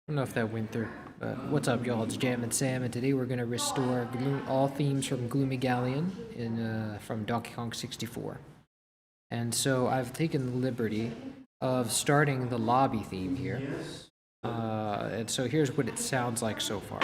don't know if that went through, but what's up, y'all? It's Jam and Sam, and today we're gonna restore all themes from Gloomy Galleon from Donkey Kong 64. And so I've taken the liberty of starting the lobby theme here. And so here's what it sounds like so far.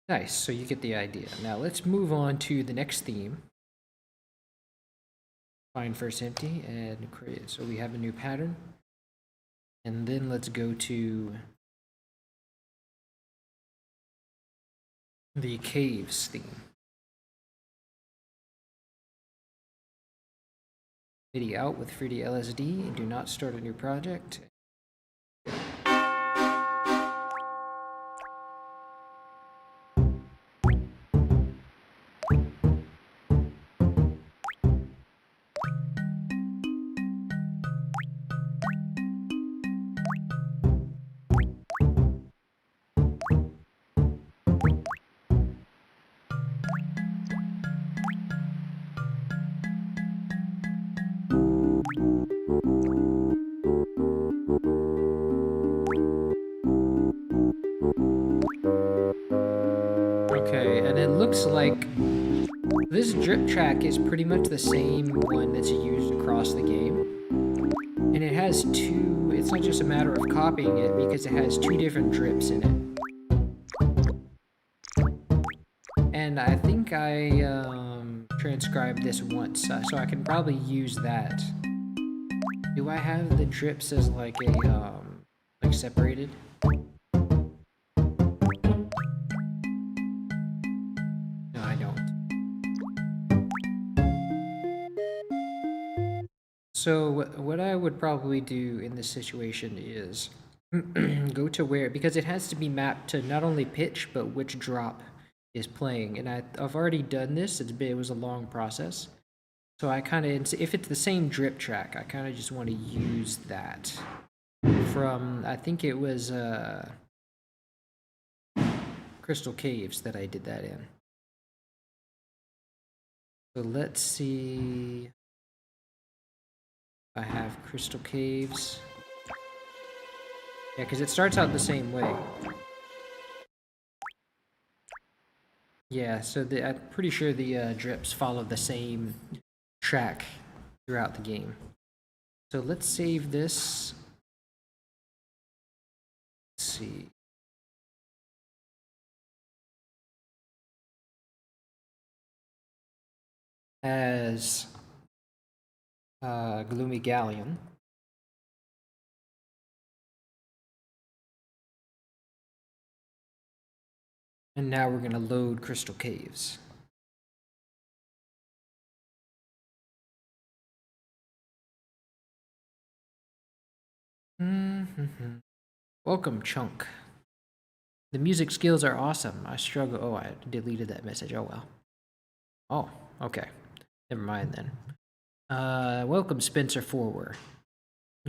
Nice, so you get the idea. Now let's move on to the next theme. Find first empty and create. So we have a new pattern. And then let's go to the caves theme. MIDI out with 3D LSD. Do not start a new project. Okay, and it looks like this drip track is pretty much the same one that's used across the game. And it has two, it's not just a matter of copying it because it has two different drips in it. And I think I transcribed this once, so I can probably use that. Do I have the drips as like a, like separated? So what I would probably do in this situation is go to where, because it has to be mapped to not only pitch, but which drop is playing. And I've already done this. It was a long process. So I kind of, if it's the same drip track, I kind of just want to use that from, I think it was Crystal Caves that I did that in. So let's see. I have Crystal Caves. Yeah, because it starts out the same way. Yeah, so I'm pretty sure the drips follow the same track throughout the game. So let's save this. Let's see. As Gloomy Galleon. And now we're going to load Crystal Caves. Welcome, Chunk. The music skills are awesome. I struggle. Oh, I deleted that message. Oh, well. Oh, okay. Never mind then. Welcome, Spencer Forward.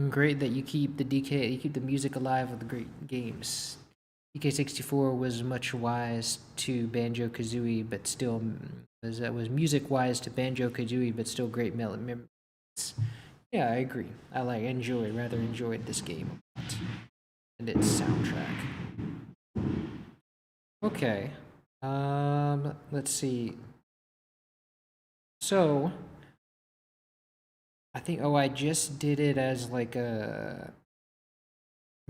Great that you keep the music alive with the great games. DK64 was much wise to Banjo-Kazooie, but still was music-wise to Banjo-Kazooie, but still great memories. Yeah, I agree. Rather enjoyed this game. and its soundtrack. Okay. Let's see. So, I think, I just did it as like a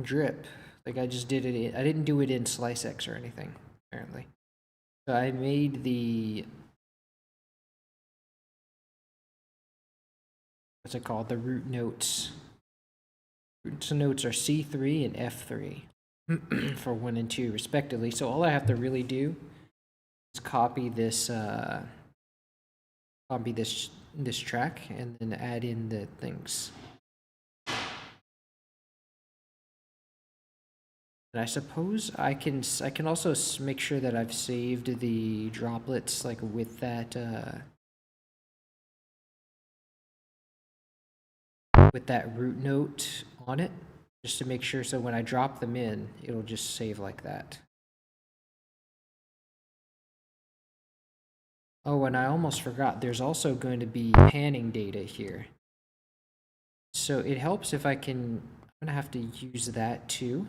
drip. Like I just did it, I didn't do it in SliceX or anything, apparently. So I made the, what's it called? The root notes. Root notes are C3 and F3 for 1 and 2 respectively. So all I have to really do is copy this this track and then add in the things. And I suppose I can also make sure that I've saved the droplets like with that root note on it, just to make sure so when I drop them in, it'll just save like that. Oh, and I almost forgot, there's also going to be panning data here. So it helps if I'm gonna have to use that too.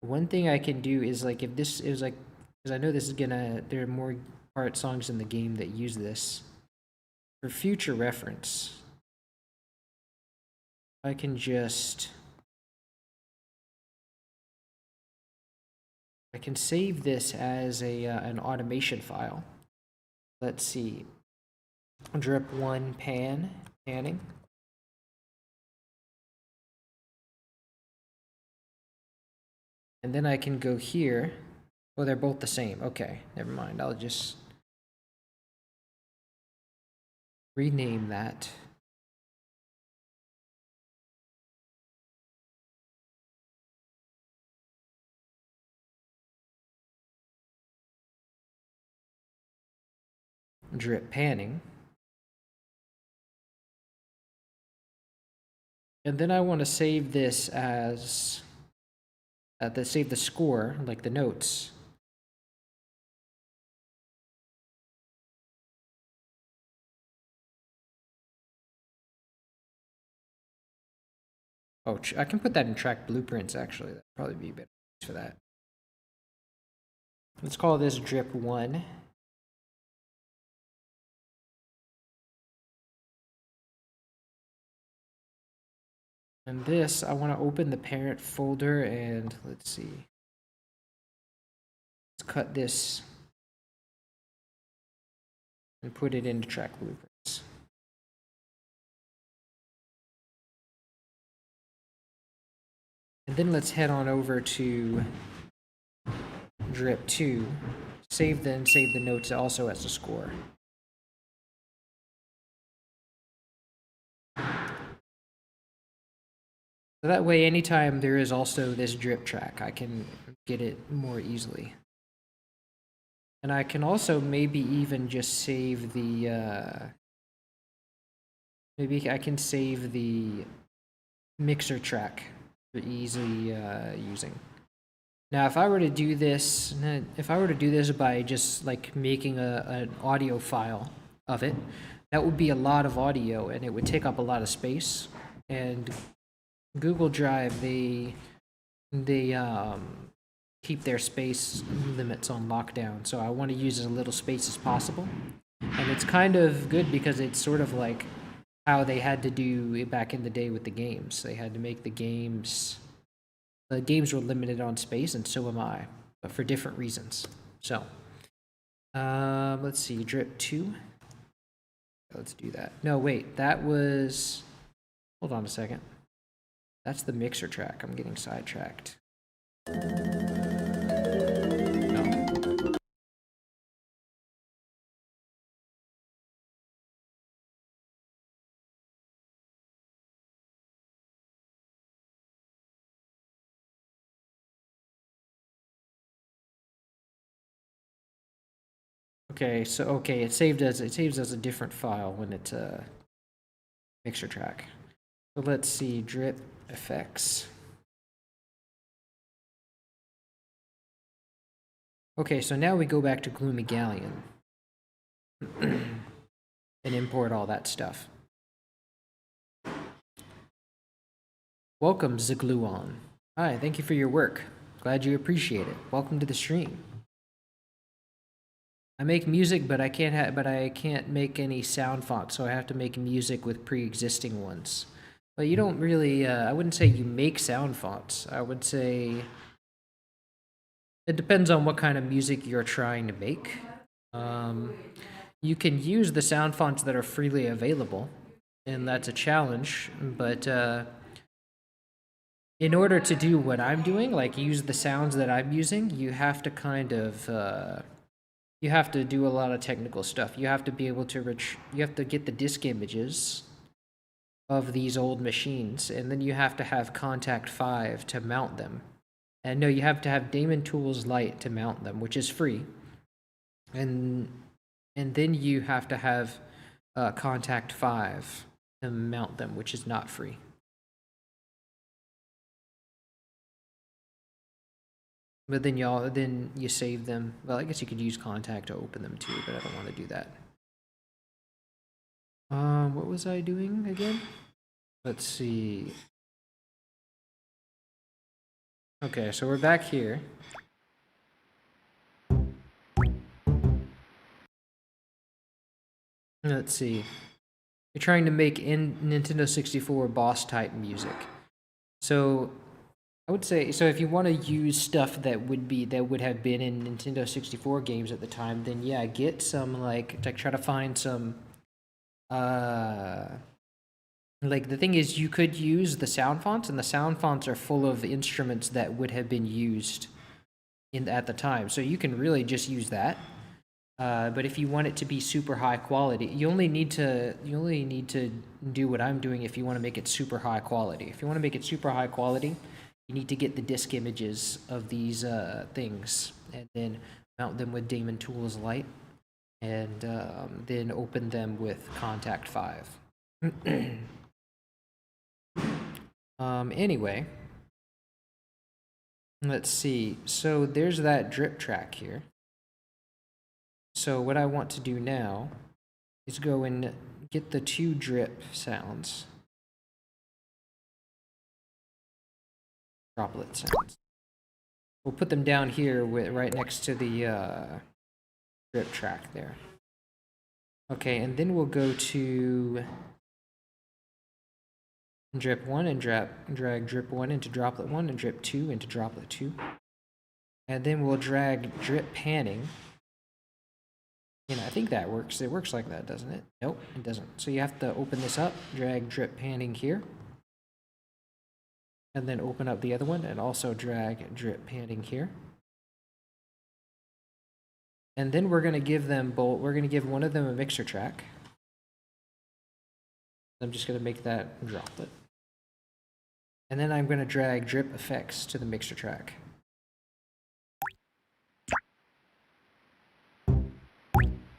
One thing I can do is like if this is like, because I know this is there are more songs in the game that use this. For future reference, I can save this as an automation file. Let's see, drip 1 panning. And then I can go here. Oh, they're both the same. Okay, never mind. I'll just rename that. Drip panning. And then I want to save this as save the score, like the notes. Oh, I can put that in track blueprints actually. That'd probably be better for that. Let's call this drip 1. And this, I want to open the parent folder and let's see. Let's cut this and put it into track blueprints. And then let's head on over to drip 2. Save the notes also as a score. So that way, anytime there is also this drip track, I can get it more easily. And I can also maybe even just save the, maybe I can save the mixer track for easily using. Now, if I were to do this, by just like making an audio file of it, that would be a lot of audio and it would take up a lot of space. And Google Drive, they keep their space limits on lockdown, so I want to use as little space as possible. And it's kind of good because it's sort of like how they had to do it back in the day with the games. They had to make the games were limited on space, and so am I, but for different reasons. So let's see, drip 2. Let's do that. No, wait, that was, hold on a second. That's the mixer track. I'm getting sidetracked. No. Okay, so it saves as a different file when it's a mixer track. So let's see, drip effects. Okay, so now we go back to Gloomy Galleon and import all that stuff. Welcome, Gloomy. Hi, thank you for your work. Glad you appreciate it. Welcome to the stream. I make music, but I can't make any sound fonts, so I have to make music with pre-existing ones. But you don't really. I wouldn't say you make sound fonts. I would say it depends on what kind of music you're trying to make. You can use the sound fonts that are freely available, and that's a challenge. But in order to do what I'm doing, like use the sounds that I'm using, you have to kind of you have to do a lot of technical stuff. You have to be able to you have to get the disk images of these old machines, and then you have to have Contact 5 to mount them. And no, you have to have Daemon Tools Lite to mount them, which is free. And then you have to have Contact 5 to mount them, which is not free. But then you save them. Well, I guess you could use Contact to open them too, but I don't want to do that. What was I doing again? Let's see. Okay, so we're back here. Let's see. You're trying to make Nintendo 64 boss type music. So I would say, so if you want to use stuff that would have been in Nintendo 64 games at the time, then yeah, get some like try to find some like the thing is you could use the sound fonts, and the sound fonts are full of instruments that would have been used at the time. So you can really just use that. But if you want it to be super high quality, you only need to do what I'm doing if you want to make it super high quality. If you want to make it super high quality, you need to get the disk images of these things and then mount them with Daemon Tools Lite, and then open them with Contact 5. Anyway, let's see. So there's that drip track here. So what I want to do now is go and get the 2 drip sounds. Droplet sounds. We'll put them down here right next to the drip track there. Okay, and then we'll go to drip 1 and drag drip 1 into droplet 1 and drip 2 into droplet 2. And then we'll drag drip panning. And I think that works. It works like that, doesn't it? Nope, it doesn't. So you have to open this up, drag drip panning here, and then open up the other one and also drag drip panning here. And then we're going to give them both, we're going to give one of them a mixer track. I'm just going to make that droplet. And then I'm going to drag drip effects to the mixer track.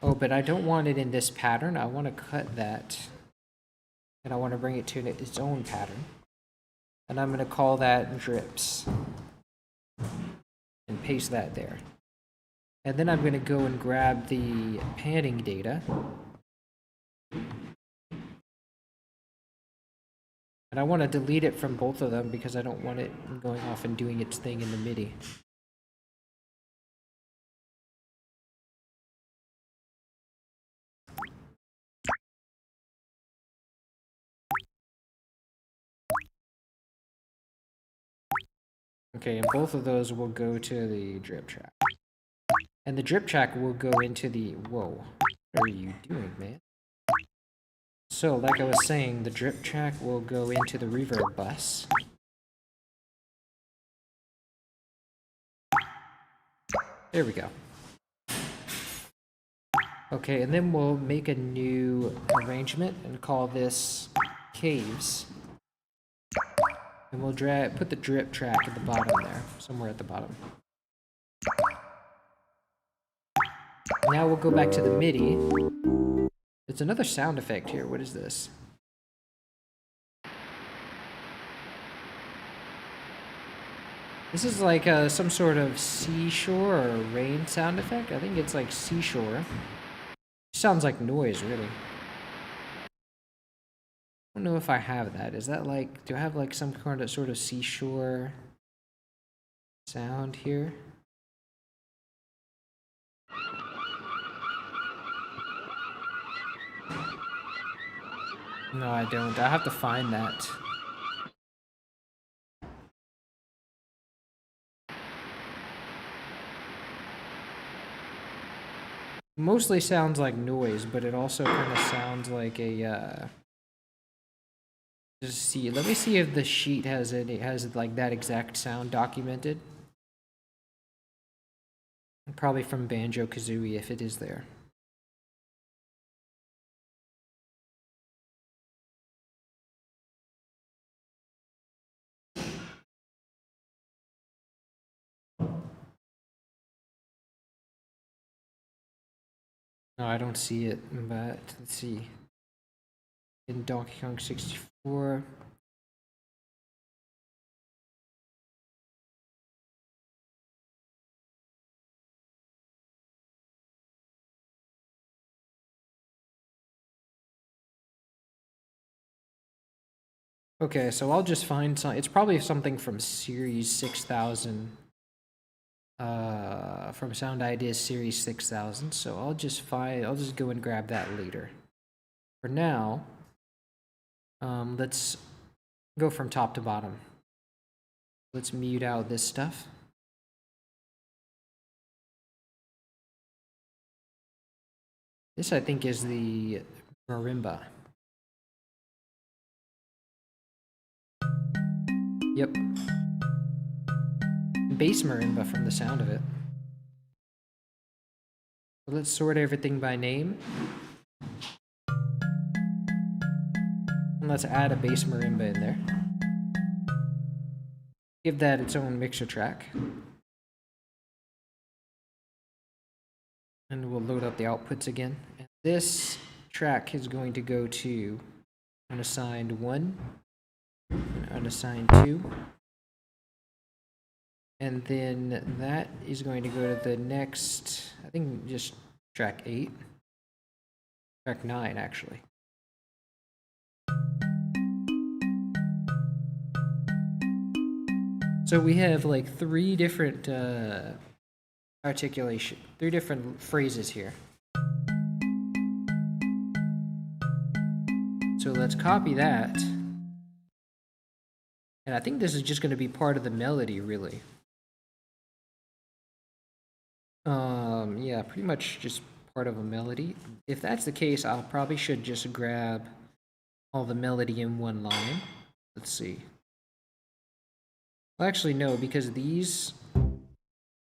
Oh, but I don't want it in this pattern. I want to cut that, and I want to bring it to its own pattern. And I'm going to call that drips and paste that there. And then I'm going to go and grab the panning data. And I want to delete it from both of them because I don't want it going off and doing its thing in the MIDI. Okay, and both of those will go to the drip track. And the drip track will go into the... Whoa, what are you doing, man? So, like I was saying, the drip track will go into the reverb bus. There we go. Okay, and then we'll make a new arrangement and call this caves. And we'll put the drip track at the bottom there, somewhere at the bottom. Now we'll go back to the MIDI. There's another sound effect here. What is this? This is like some sort of seashore or rain sound effect. I think it's like seashore. Sounds like noise, really. I don't know if I have that. Is that like, do I have like some kind of sort of seashore sound here. No, I don't. I have to find that. Mostly sounds like noise, but it also kind of sounds like a just see. Let me see if the sheet has like that exact sound documented. Probably from Banjo-Kazooie if it is there. No, I don't see it, but let's see. In Donkey Kong 64. Okay, so I'll just find some. It's probably something from Series 6000. From Sound Ideas Series 6000. So I'll just go and grab that later. For now, let's go from top to bottom. Let's mute out this stuff. This, I think, is the marimba. Yep. Bass marimba from the sound of it. So let's sort everything by name. And let's add a bass marimba in there. Give that its own mixer track. And we'll load up the outputs again. And this track is going to go to unassigned 1 and unassigned 2. And then that is going to go to the next, I think just track 8. Track 9, actually. So we have like 3 different articulation, 3 different phrases here. So let's copy that. And I think this is just going to be part of the melody, really. Yeah, pretty much just part of a melody. If that's the case, I'll probably should just grab all the melody in one line. Let's see. Well, actually, no, because these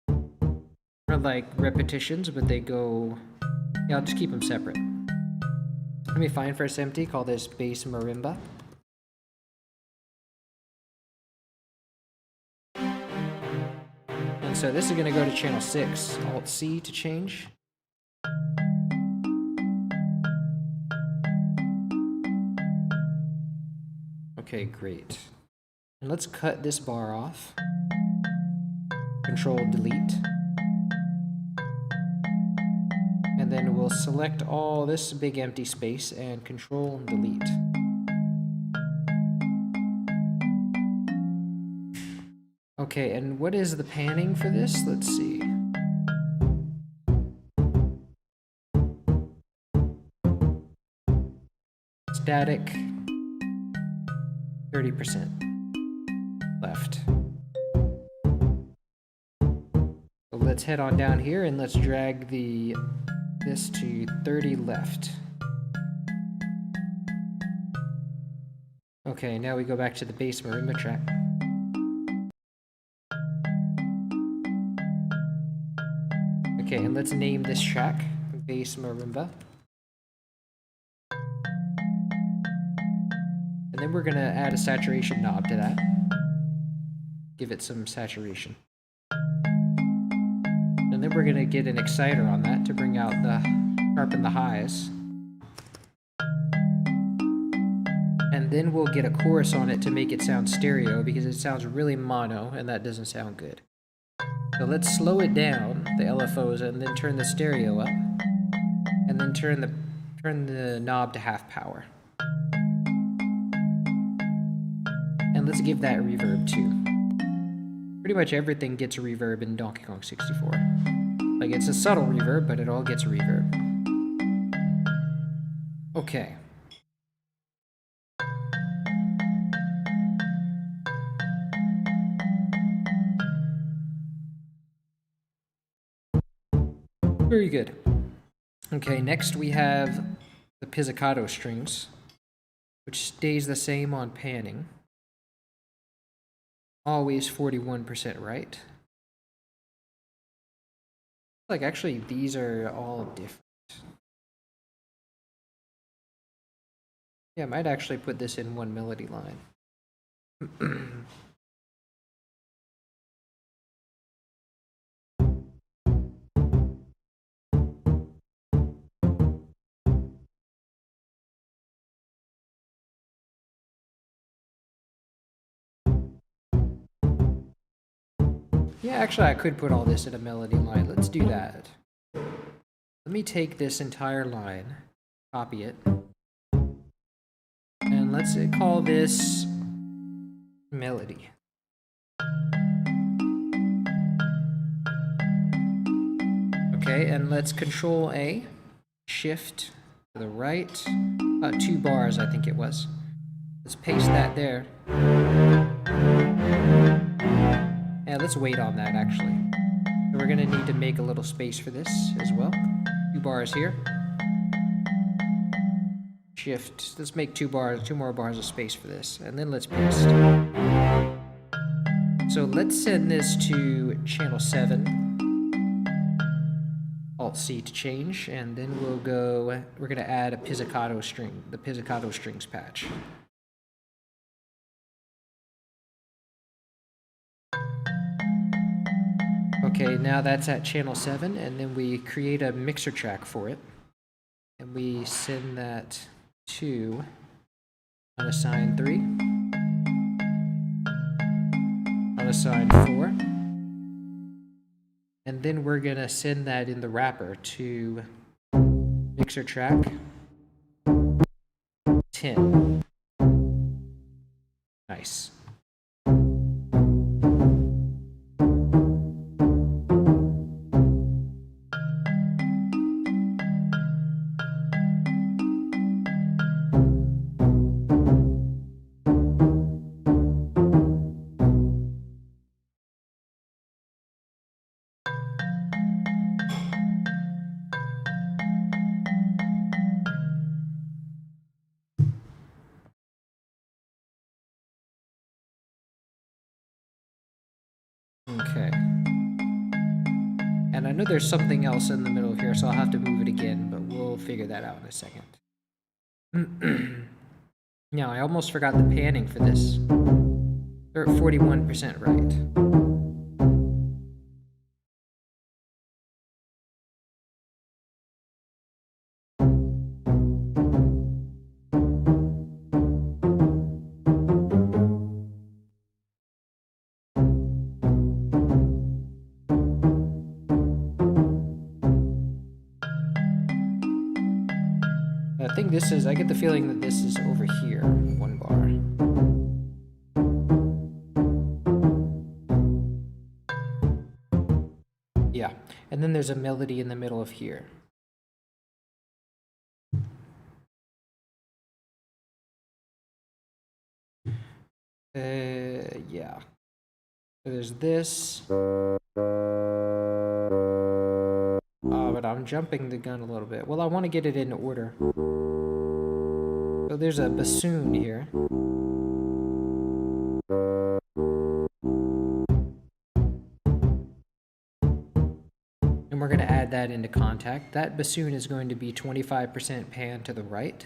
are like repetitions, but they go... Yeah, I'll just keep them separate. Let me find first empty, call this bass marimba. And so this is going to go to channel 6, Alt-C to change. Okay, great. And let's cut this bar off. Control delete. And then we'll select all this big empty space and Control delete. Okay, and what is the panning for this? Let's see. Static, 30% left. So let's head on down here and let's drag this to 30 left. Okay, now we go back to the bass marimba track. Okay, and let's name this track bass marimba. And then we're gonna add a saturation knob to that. Give it some saturation. And then we're gonna get an exciter on that to bring out sharpen the highs. And then we'll get a chorus on it to make it sound stereo because it sounds really mono and that doesn't sound good. So let's slow it down, the LFOs, and then turn the stereo up. And then turn the knob to half power. And let's give that reverb too. Pretty pretty much everything gets a reverb in Donkey Kong 64. Like, it's a subtle reverb, but it all gets a reverb. Okay. Very good. Okay, next we have the pizzicato strings, which stays the same on panning. Always 41% right. Like, actually, these are all different. Yeah, I might actually put this in one melody line. Yeah, actually, I could put all this in a melody line. Let's do that. Let me take this entire line, copy it, and let's call this melody. Okay, and let's Control A, Shift to the right, 2 bars I think it was. Let's paste that there. Yeah, let's wait on that actually. So we're gonna need to make a little space for this as well. 2 bars here. Shift, let's make 2 more bars of space for this, and then let's paste. So let's send this to channel 7. Alt-C to change, and then we're gonna add a pizzicato string, the pizzicato strings patch. Okay, now that's at channel 7, and then we create a mixer track for it, and we send that to unassigned 3, unassigned 4, and then we're gonna send that in the wrapper to mixer track 10. Nice. Okay. And I know there's something else in the middle of here, so I'll have to move it again, but we'll figure that out in a second. Now, I almost forgot the panning for this. They're at 41% right. I think this is, I get the feeling that this is over here, 1 bar. Yeah, and then there's a melody in the middle of here. Yeah. So there's this. But I'm jumping the gun a little bit. Well, I want to get it in order. So there's a bassoon here. And we're going to add that into contact. That bassoon is going to be 25% pan to the right.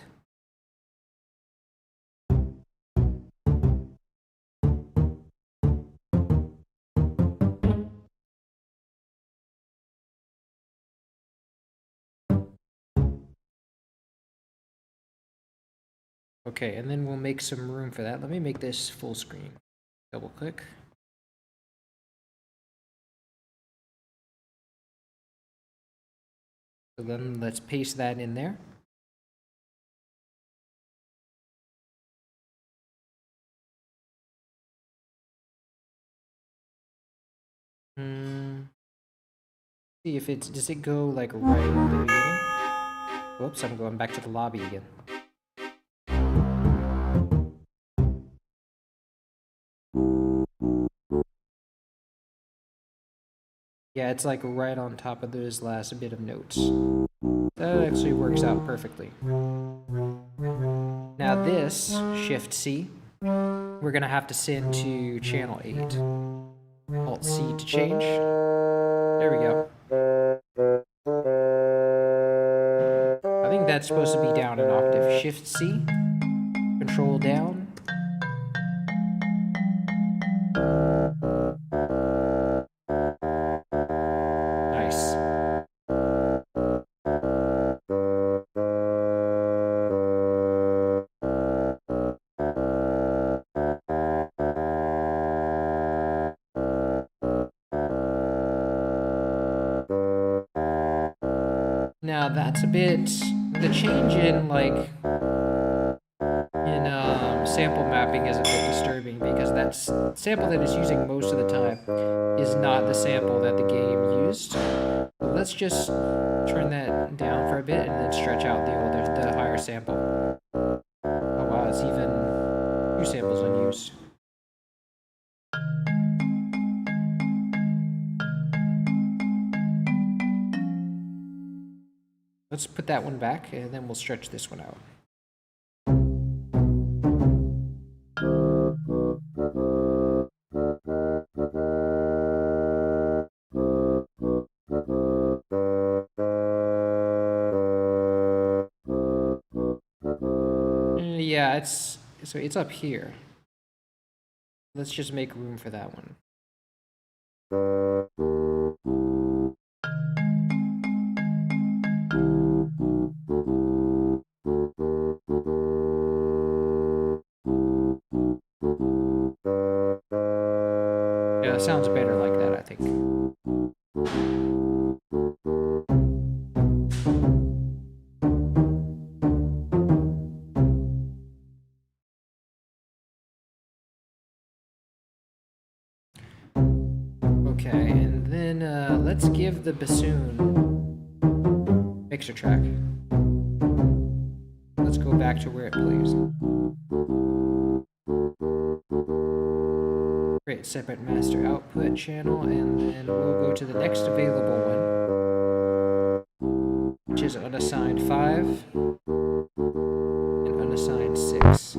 Okay, and then we'll make some room for that. Let me make this full screen. Double click. So then let's paste that in there. See if it's, does it go like right at the beginning? Whoops, I'm going back to the lobby again. Yeah, it's like right on top of those last bit of notes. That actually works out perfectly. Now this, Shift C, we're gonna have to send to channel 8. Alt C to change. There we go. I think that's supposed to be down an octave. Shift C, Control down. Nice. Now that's a bit, the change in like, sample mapping is a bit disturbing because that sample that it's using most of the time is not the sample that the game used. So let's just turn that down for a bit and then stretch out the higher sample. Oh wow, it's even 2 samples unused. Let's put that one back and then we'll stretch this one out. Yeah, it's up here. Let's just make room for that one. Yeah, it sounds better like that, I think. Okay, and then let's give the bassoon mixer track. Let's go back to where it plays. Create separate master output channel, and then we'll go to the next available one, which is unassigned 5 and unassigned 6.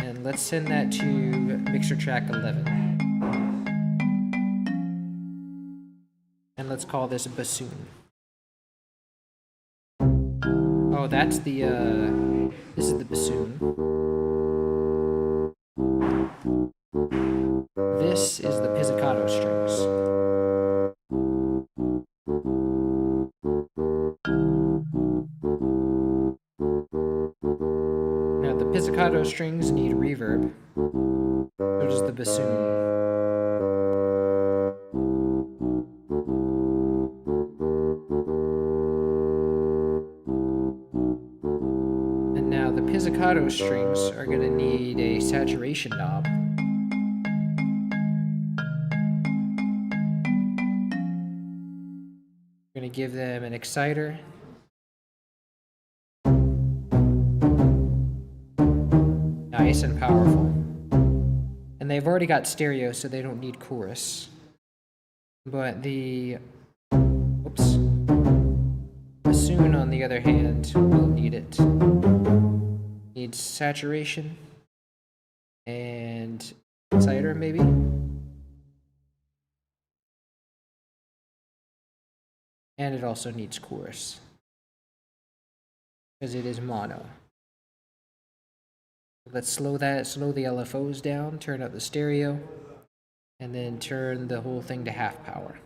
And let's send that to mixer track 11. And let's call this bassoon. Oh, that's the, this is the bassoon. This is the pizzicato strings. Now, the pizzicato strings need reverb. So does the bassoon. And now the pizzicato strings are going to need a saturation knob. We're going to give them an exciter. Nice and powerful. And they've already got stereo, so they don't need chorus. But the bassoon, on the other hand, will need it. Needs saturation and exciter, maybe. And it also needs chorus because it is mono. Let's slow the LFOs down, turn up the stereo, and then turn the whole thing to half power.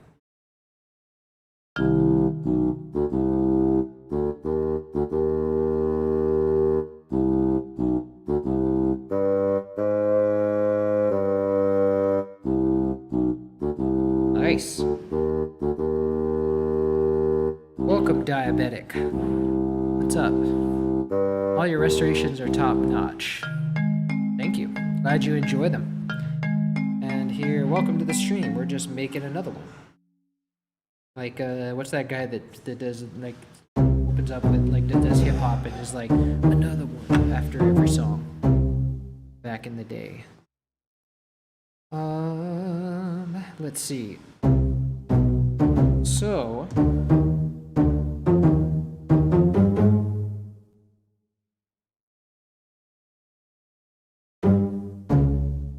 Nice. Welcome, Diabetic. What's up? All your restorations are top notch. Thank you. Glad you enjoy them. here. Welcome to the stream. We're just making another one. Like, what's that guy that does, like, opens up with, like, that does hip-hop and is like, another one after every song. Back in the day. Let's see. So...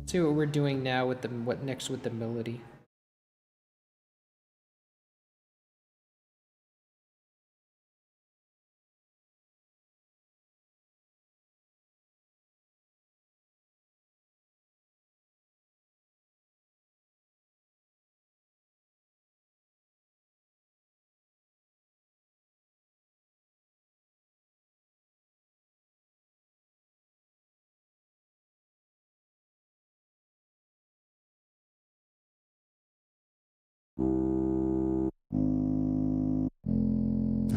see what we're doing now with the what next with the melody.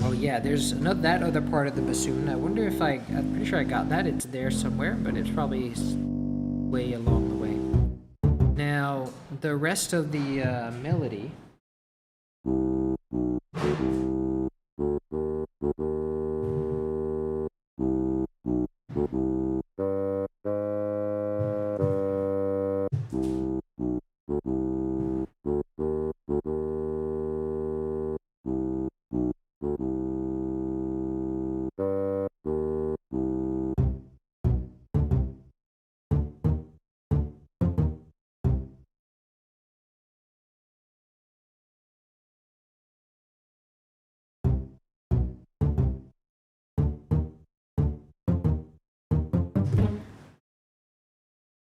Oh yeah, there's another, that other part of the bassoon. I wonder if I'm pretty sure I got that. It's there somewhere, but it's probably way along the way. Now, the rest of the melody.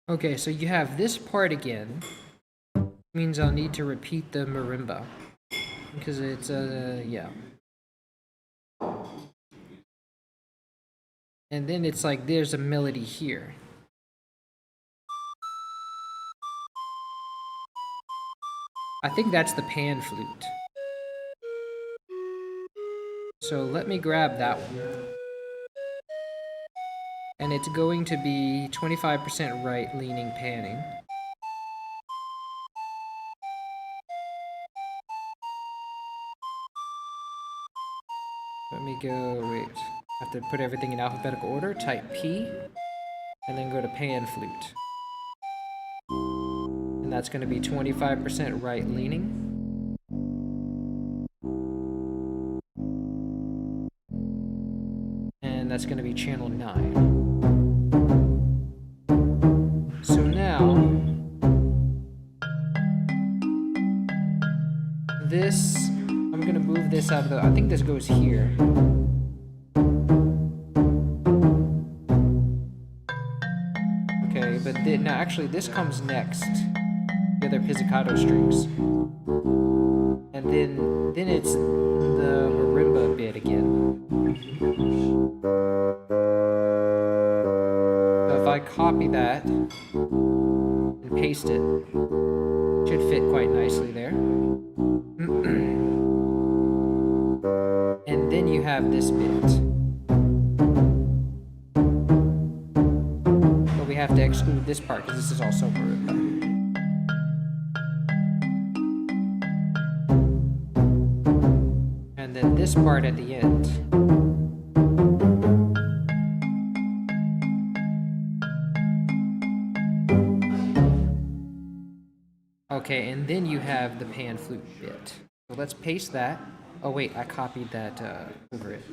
Okay, so you have this part again. Means I'll need to repeat the marimba. Because it's, yeah. And then it's like there's a melody here. I think that's the pan flute. So let me grab that one. And it's going to be 25% right leaning panning. Let me go, wait, I have to put everything in alphabetical order, type P, and then go to pan flute. And that's going to be 25% right leaning. And that's going to be channel 9. So now, this, I'm going to move this out of the, I think this goes here. Okay, but then, now actually this comes next. The other pizzicato strings. And then it's the marimba bit again. So if I copy that and paste it, should fit quite nicely there. And then you have this bit. But we have to exclude this part because this is also marimba. And then this part at the end. Okay, and then you have the pan flute bit. So let's paste that. Oh wait, I copied that over it.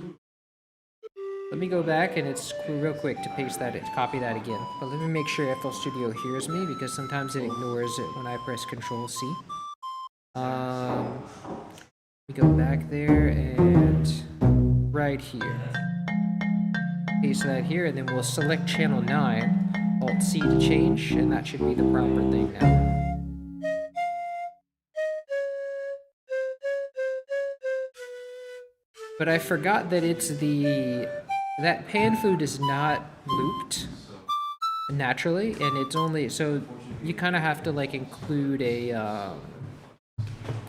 Let me go back and it's real quick to paste that, copy that again. But let me make sure FL Studio hears me because sometimes it ignores it when I press Control C. We go back there and right here. Paste that here and then we'll select channel 9, Alt C to change, and that should be the proper thing now. But I forgot that it's that pan flute is not looped naturally, and it's only, so you kind of have to like include a,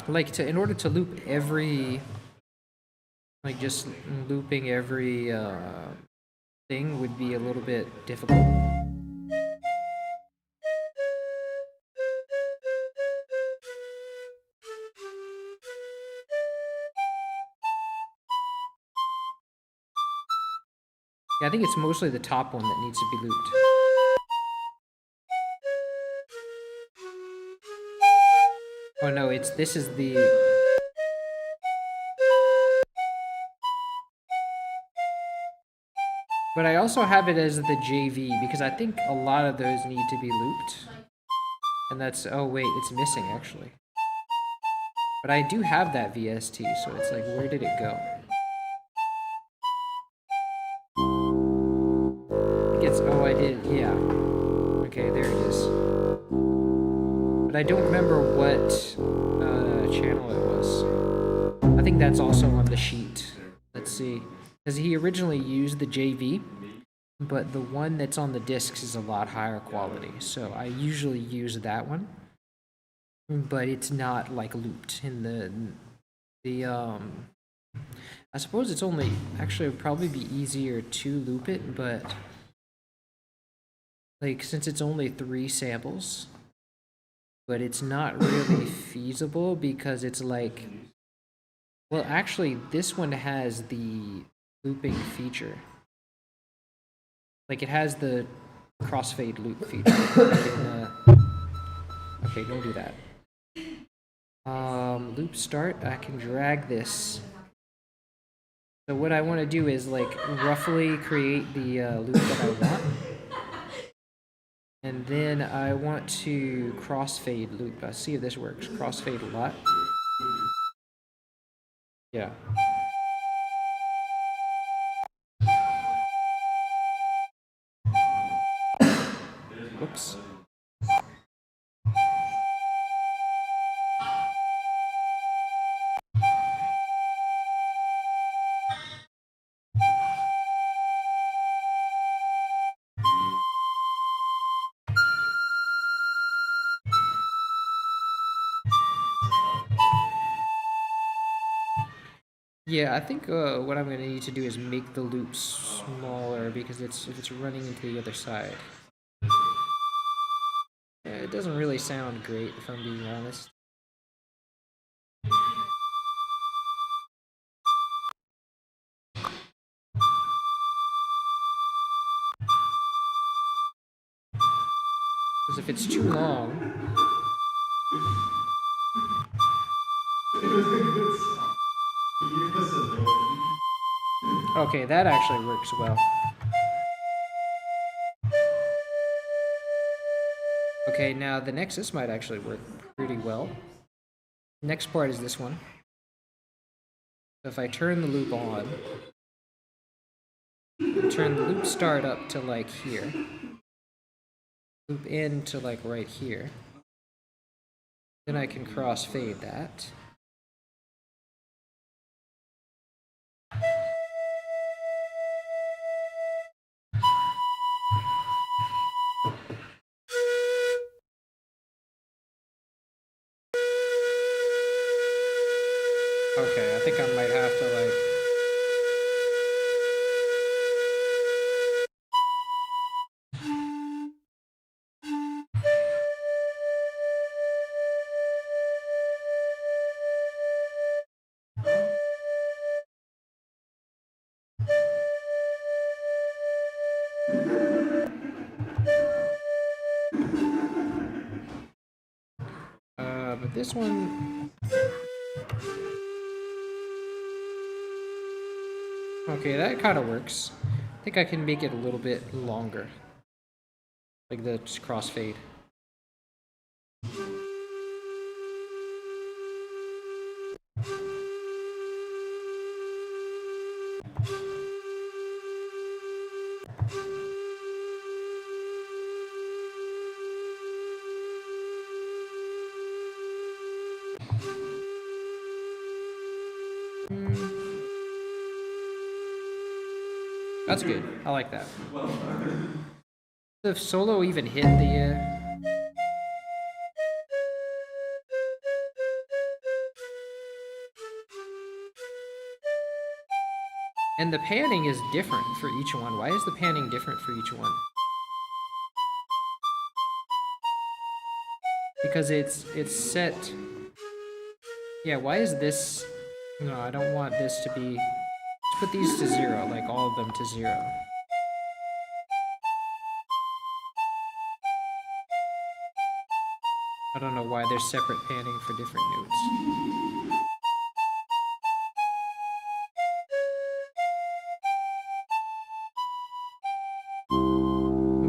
in order to loop every, like just looping every thing would be a little bit difficult. Yeah, I think it's mostly the top one that needs to be looped. Oh no, this is the... But I also have it as the JV because I think a lot of those need to be looped. And that's... Oh wait, it's missing actually. But I do have that VST, so it's like, where did it go? Oh, I did, yeah. Okay, there it is. But I don't remember what channel it was. I think that's also on the sheet. Let's see. Because he originally used the JV, but the one that's on the discs is a lot higher quality. So I usually use that one. But it's not like looped in I suppose it's only... Actually, it would probably be easier to loop it, but... Like, since it's only 3 samples, but it's not really feasible because it's like... Well, actually, this one has the looping feature. Like, it has the crossfade loop feature. Okay, don't do that. Loop start, I can drag this. So what I want to do is, like, roughly create the loop that I want. And then I want to crossfade loop. Let's see if this works. Crossfade a lot. Yeah. Whoops. Yeah, I think what I'm going to need to do is make the loop smaller because if it's running into the other side. Yeah, it doesn't really sound great if I'm being honest. Because if it's too long... Okay, that actually works well. Okay, now this might actually work pretty well. Next part is this one. So if I turn the loop on, turn the loop start up to like here, loop in to like right here, then I can crossfade that. Okay, I think I might have to like... But this one... Okay, that kind of works. I think I can make it a little bit longer. Like the crossfade. That's good. I like that. The solo even hit the... And the panning is different for each one. Why is the panning different for each one? Because it's set... Yeah, why is this... No, I don't want this to be... Let's put these to 0, like all of them to 0. I don't know why there's separate panning for different notes.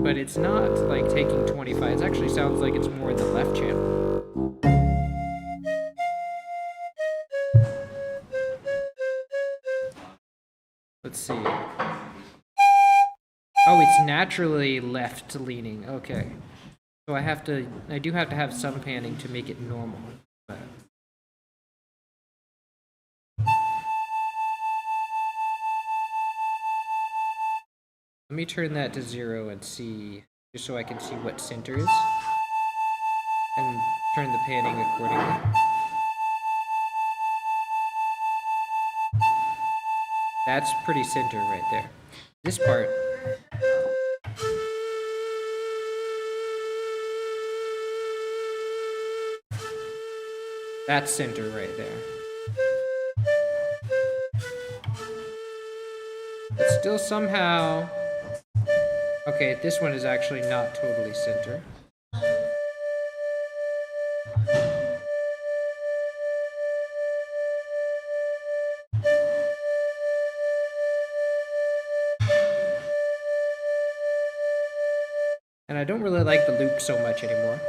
But it's not like taking 25. It actually sounds like it's more in the left channel. Let's see. Oh, it's naturally left leaning. Okay. So I do have to have some panning to make it normal. But let me turn that to 0 and see, just so I can see what center is. And turn the panning accordingly. That's pretty center right there. This part. That's center right there. But still somehow... Okay, this one is actually not totally center. And I don't really like the loop so much anymore.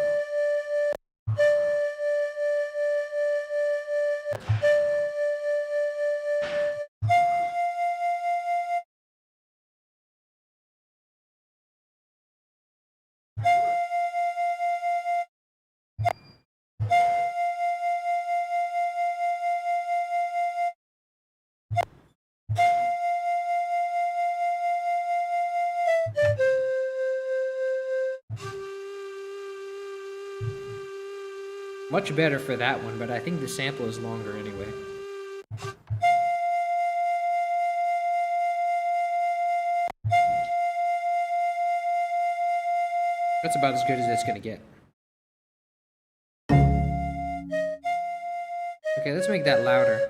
Much better for that one, but I think the sample is longer anyway. That's about as good as it's gonna get. Okay, let's make that louder.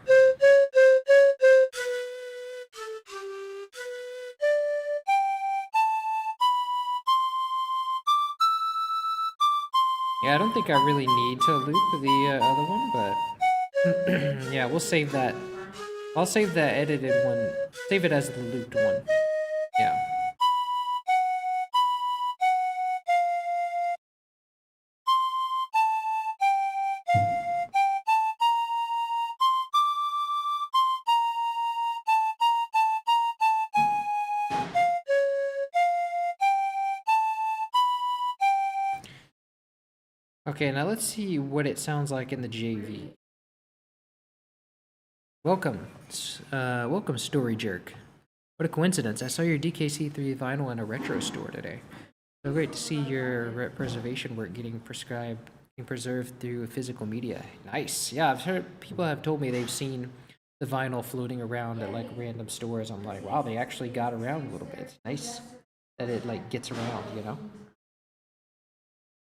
Yeah, I don't think I really need to loop the other one, but yeah, we'll save that. I'll save that edited one. Save it as the looped one. Yeah. Okay, now let's see what it sounds like in the JV. Welcome, welcome, Story Jerk. What a coincidence! I saw your DKC3 vinyl in a retro store today. So great to see your preservation work getting preserved through physical media. Nice. Yeah, I've heard people have told me they've seen the vinyl floating around at like random stores. I'm like, wow, they actually got around a little bit. It's nice that it like gets around, you know.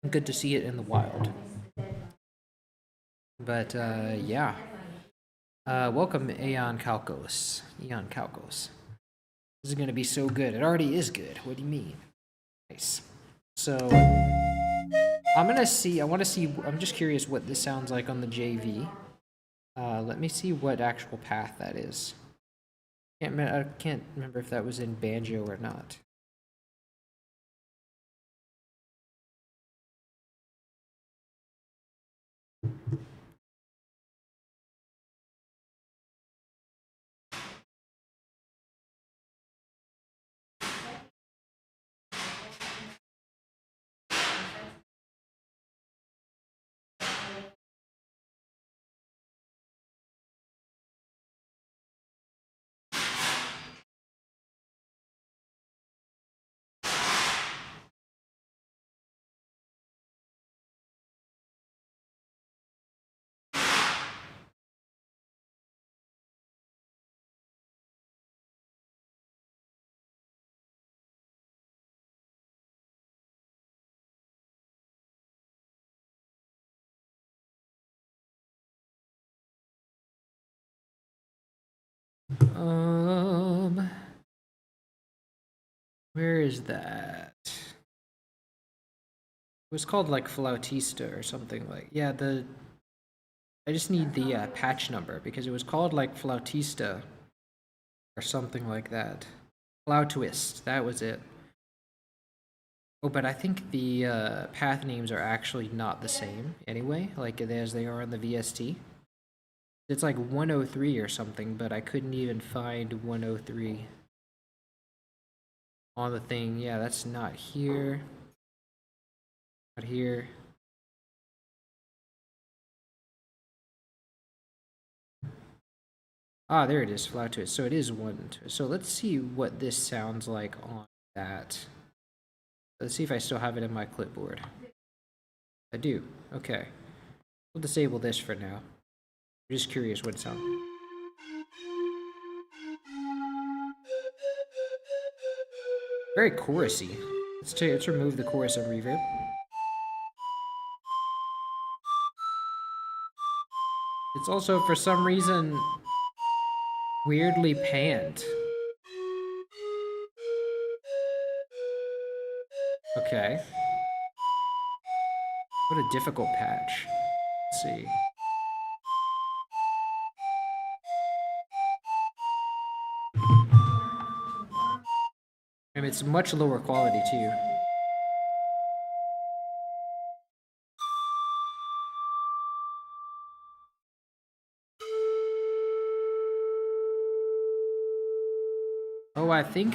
Good to see it in the wild. But yeah. Welcome, Aeon Calcos. Eon Calcos. This is gonna be so good. It already is good. What do you mean? Nice. So I'm gonna see. I want to see. I'm just curious what this sounds like on the JV. Let me see what actual path that is. I can't remember if that was in banjo or not. Where is that? was called like Flautista or something like. Yeah, I just need the patch number because it was called like Flautista or something like that. Flautwist, that was it. Oh, but I think the path names are actually not the same anyway, like as they are on the VST. It's like 103 or something, but I couldn't even find 103 on the thing. Yeah, that's not here. Not here. Ah, there it is, Flautist. So it is 1. So let's see what this sounds like on that. Let's see if I still have it in my clipboard. I do. Okay. We'll disable this for now. I'm just curious what it sounds like. Very chorusy. Let's remove the chorus and reverb. It's also, for some reason, weirdly panned. Okay. What a difficult patch. Let's see. I mean, it's much lower quality too. Oh, I think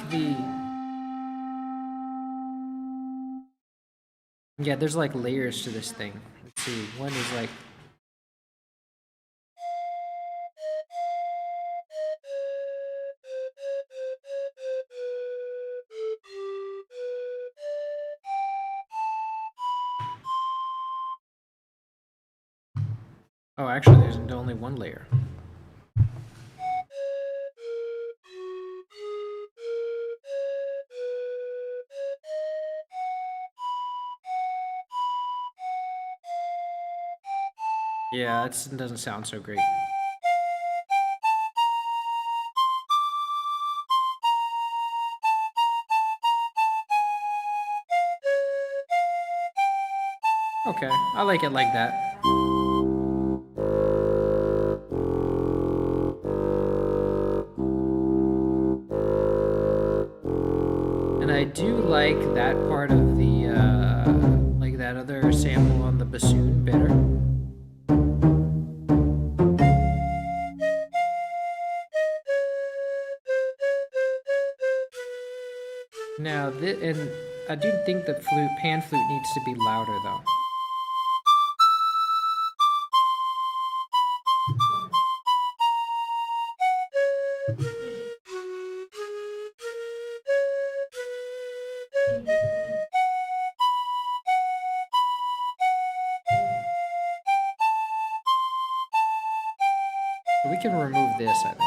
yeah, there's like layers to this thing. Let's see. One is like oh, actually, there's only one layer. Yeah, it doesn't sound so great. Okay, I like it like that. And I do like that part of the, like that other sample on the bassoon better. Now, and I do think the pan flute needs to be louder though. So we can remove this, I think.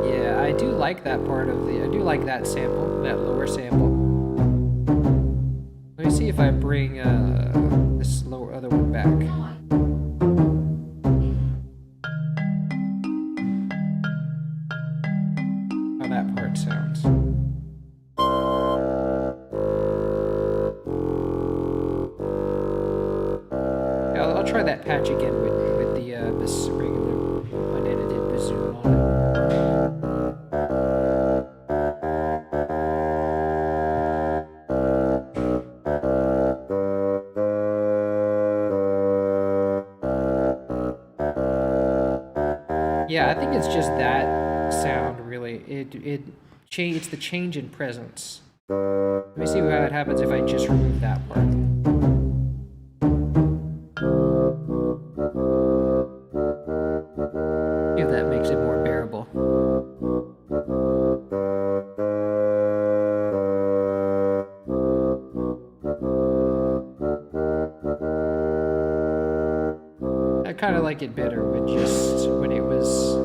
Yeah, I do like that part of I do like that sample, that lower sample. Let me see if I bring this other one back. How that part sounds. Yeah, I'll try that patch again with this regular unedited bassoon on it. Yeah, I think it's just that sound really. It's the change in presence. Let me see how it happens if I just remove that part. See if that makes it more bearable. I kind of like it better with just when it was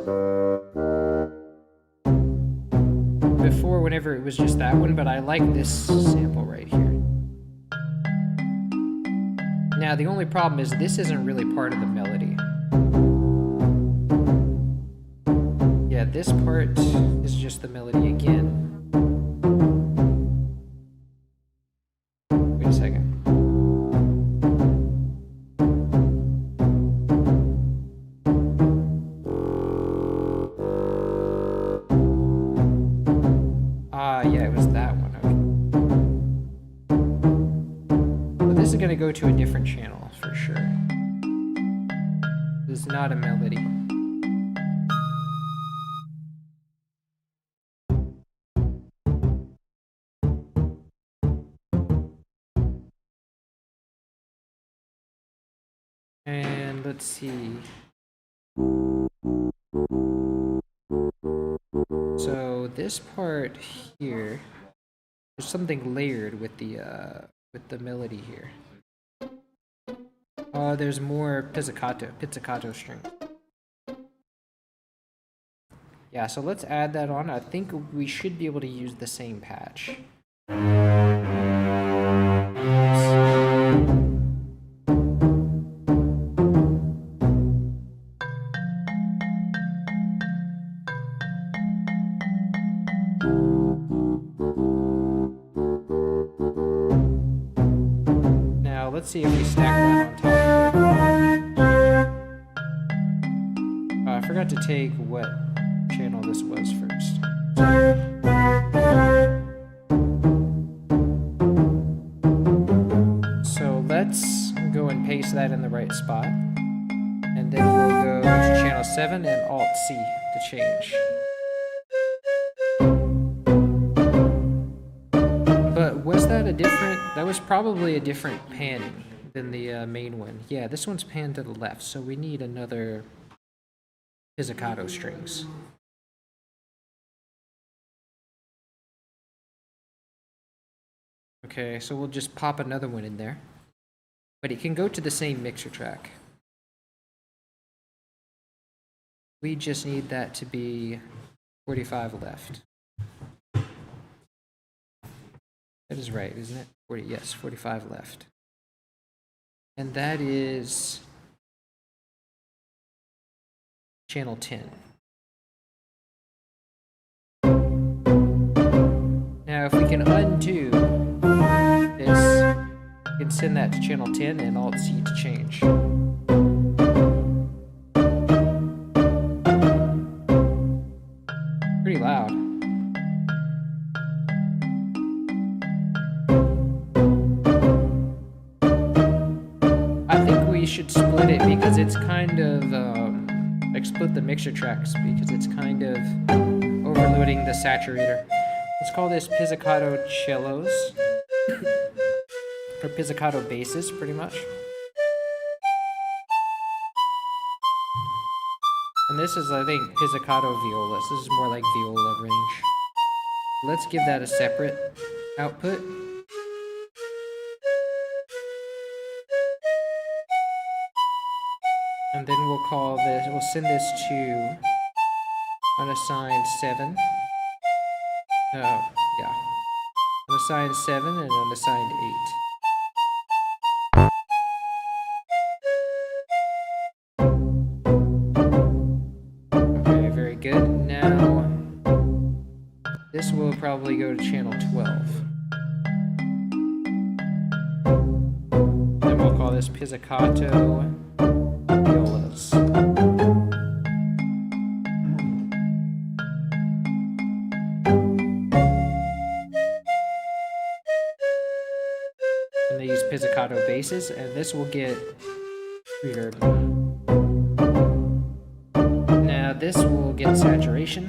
before, whenever it was just that one, but I like this sample right here. Now, the only problem is this isn't really part of the melody. Yeah, this part is just the melody again. Wait a second. Yeah, it was that one. Okay. But this is going to go to a different channel for sure. This is not a melody. And let's see. So this part here, there's something layered with the melody here. There's more pizzicato string. Yeah, so let's add that on. I think we should be able to use the same patch. Now let's see if we stack that on top. I forgot to take what channel this was first. So let's go and paste that in the right spot. And then we'll go to channel 7 and Alt-C to change. But was that a different... That was probably a different panning than the main one. Yeah, this one's panned to the left, so we need another pizzicato strings. Okay, so we'll just pop another one in there. But it can go to the same mixer track. We just need that to be 45 left. That is right, isn't it? Yes, 45 left. And that is channel 10. Now, if we can undo this, we can send that to channel 10 and Alt-C to change. Pretty loud. I think we should split it because it's kind of, like split the mixer tracks because it's kind of overloading the saturator. Let's call this pizzicato cellos, or pizzicato basses, pretty much. And this is, I think, pizzicato violas. This is more like viola range. Let's give that a separate output. And then we'll call this, we'll send this to unassigned 7. Oh, yeah. Unassigned 7 and unassigned 8. Okay, very good. Now, this will probably go to channel 12. Then we'll call this pizzicato violas. And they use pizzicato basses, and this will get reverb. Now this will get saturation.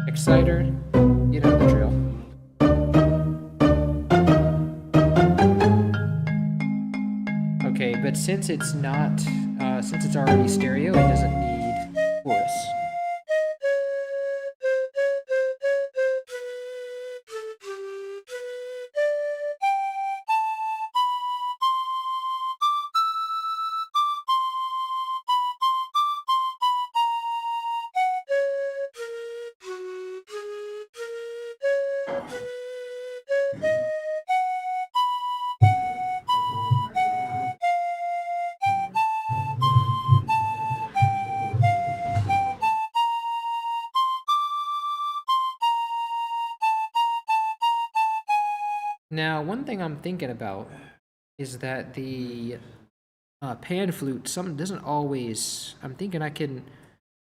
Exciter, you know the drill. Okay, but since it's not, since it's already stereo, it doesn't need chorus. Now, one thing I'm thinking about is that the pan flute doesn't always. I'm thinking I can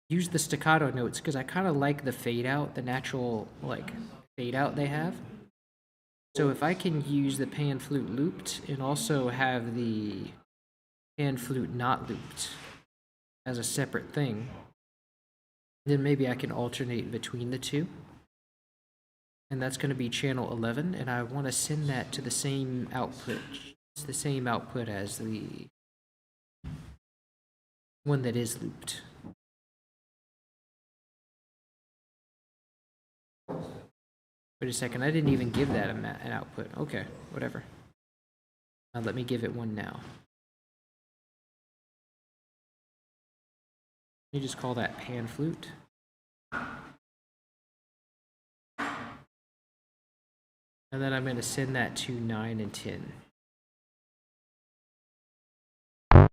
use the staccato notes because I kind of like the fade out, the natural like fade out they have. So if I can use the pan flute looped and also have the pan flute not looped as a separate thing, then maybe I can alternate between the two. And that's going to be channel 11, and I want to send that to the same output. It's the same output as the one that is looped. Wait a second, I didn't even give that an output. Okay, whatever. Now let me give it one now. You just call that pan flute. And then I'm going to send that to 9 and 10. And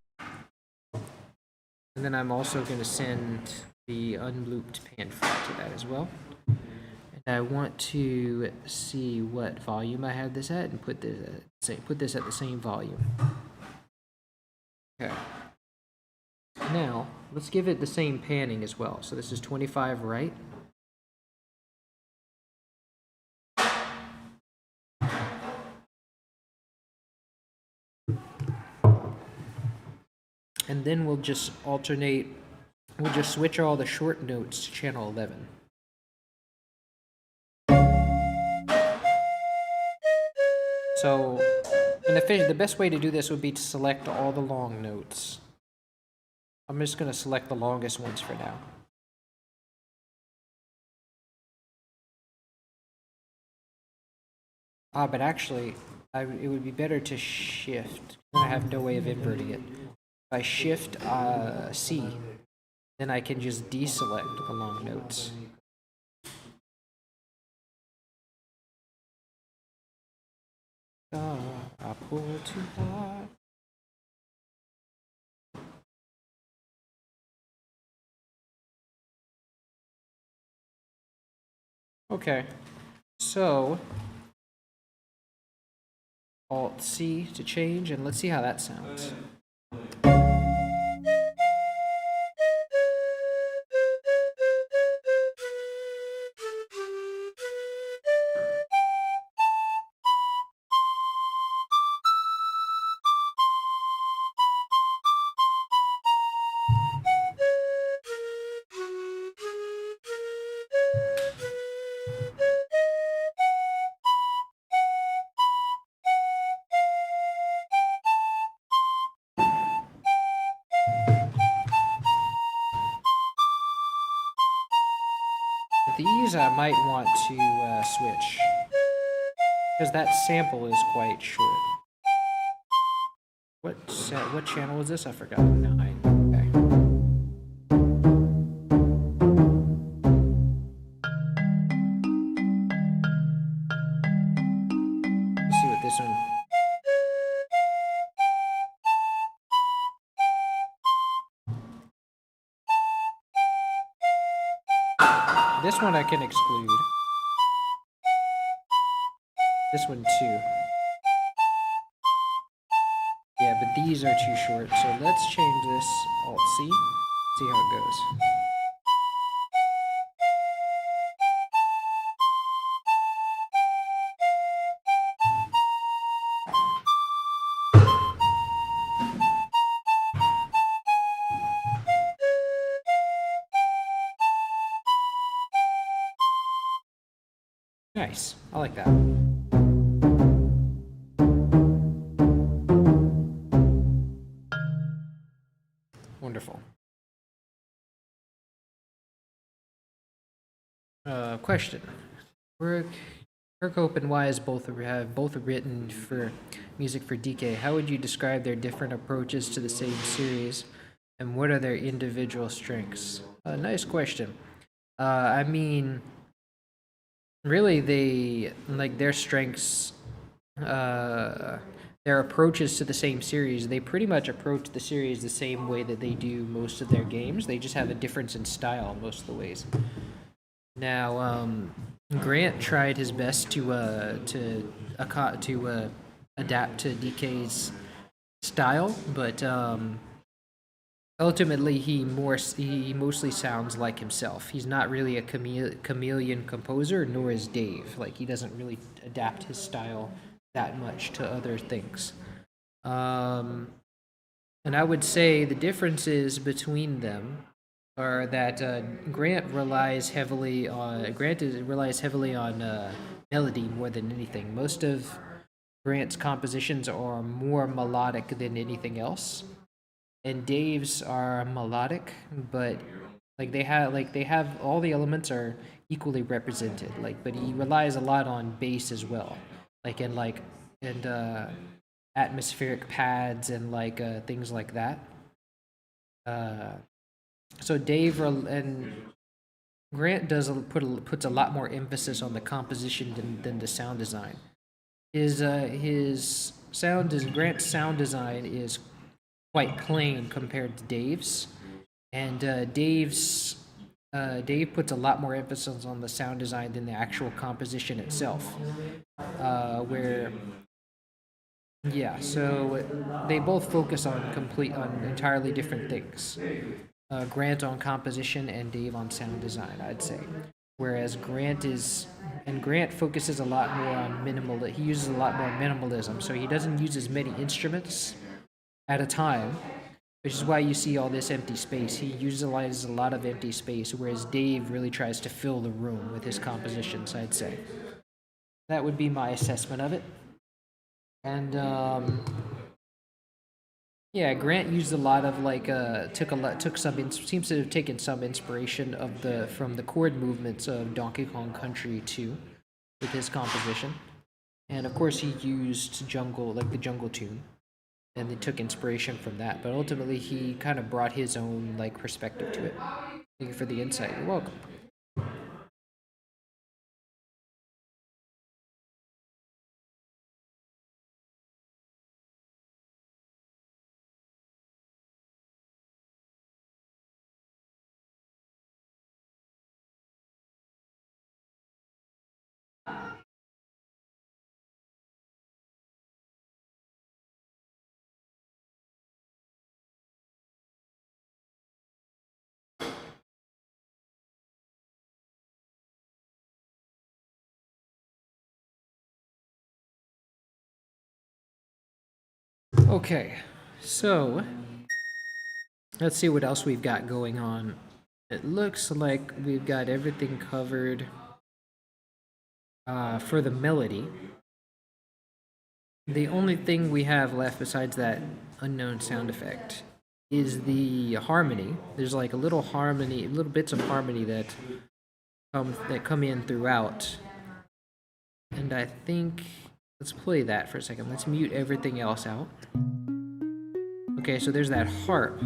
then I'm also going to send the unlooped pan flute to that as well. And I want to see what volume I have this at and put this at the same volume. Okay. Now, let's give it the same panning as well. So this is 25 right. And then we'll just switch all the short notes to channel 11. So, the best way to do this would be to select all the long notes. I'm just going to select the longest ones for now. But actually, it would be better to shift. I have no way of inverting it. If I shift C, then I can just deselect the long notes. I pull too hard. Okay, so Alt C to change, and let's see how that sounds. These I might want to switch, because that sample is quite short. What channel is this? I forgot. 9. Okay. Let's see what this one. This one I can exclude. This one too. Yeah, but these are too short, so let's change this Alt C, see how it goes. Nice, I like that. Wonderful. Question. Kirkhope and Wise have both written for music for DK. How would you describe their different approaches to the same series, and what are their individual strengths? Nice question. I mean, really they like their strengths, uh, their approaches to the same series. They pretty much approach the series the same way that they do most of their games. They just have a difference in style most of the ways. Now, Grant tried his best to adapt to DK's style, but ultimately he mostly sounds like himself. He's not really a chameleon composer, nor is Dave. Like he doesn't really adapt his style that much to other things. Um, and I would say the differences between them are that relies heavily on melody more than anything. Most of Grant's compositions are more melodic than anything else, and Dave's are melodic, but they have all the elements are equally represented. Like, but he relies a lot on bass as well, like in like and atmospheric pads and things like that. Uh, so and Grant puts a lot more emphasis on the composition than the sound design. His sound is Grant's sound design is quite plain compared to Dave's, and Dave puts a lot more emphasis on the sound design than the actual composition itself. Where Yeah, so they both focus on entirely different things. Grant on composition and Dave on sound design, I'd say. Whereas Grant focuses a lot more on minimal. He uses a lot more minimalism, so he doesn't use as many instruments at a time, which is why you see all this empty space. He utilizes a lot of empty space, whereas Dave really tries to fill the room with his compositions, I'd say. That would be my assessment of it. And yeah, Grant used a lot of seems to have taken some inspiration from the chord movements of Donkey Kong Country 2 with his composition. And of course he used the jungle tune, and they took inspiration from that, but ultimately he kind of brought his own perspective to it. Thank you for the insight. You're welcome. Okay, so let's see what else we've got going on. It looks like we've got everything covered for the melody. The only thing we have left besides that unknown sound effect is the harmony. There's like a little bits of harmony that come in throughout. And I think let's play that for a second. Let's mute everything else out. Okay, so there's that harp.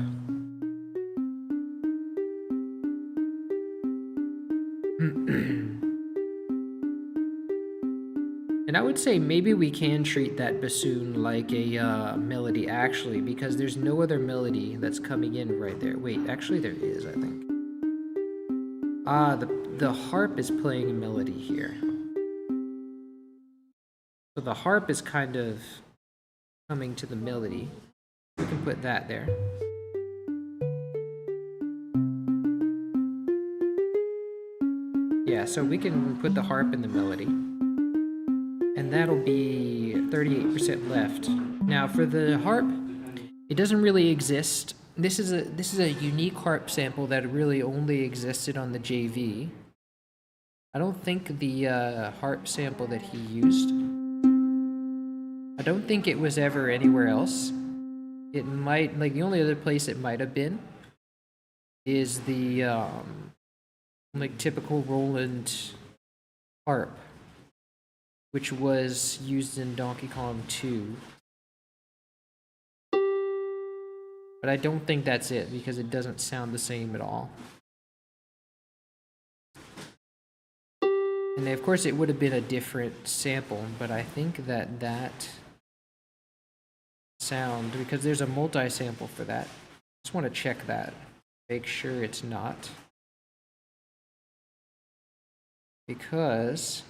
And I would say maybe we can treat that bassoon like a melody, actually, because there's no other melody that's coming in right there. Wait, actually there is, I think. The harp is playing a melody here. So the harp is kind of coming to the melody. We can put that there. Yeah, so we can put the harp in the melody. And that'll be 38% left. Now for the harp, it doesn't really exist. This is a unique harp sample that really only existed on the JV. I don't think the harp sample that he used, I don't think it was ever anywhere else. It might, the only other place it might have been is the typical Roland harp, which was used in Donkey Kong 2. But I don't think that's it, because it doesn't sound the same at all. And of course it would have been a different sample, but I think that that sound, because there's a multi-sample for that. Just want to check that. Make sure it's not. Because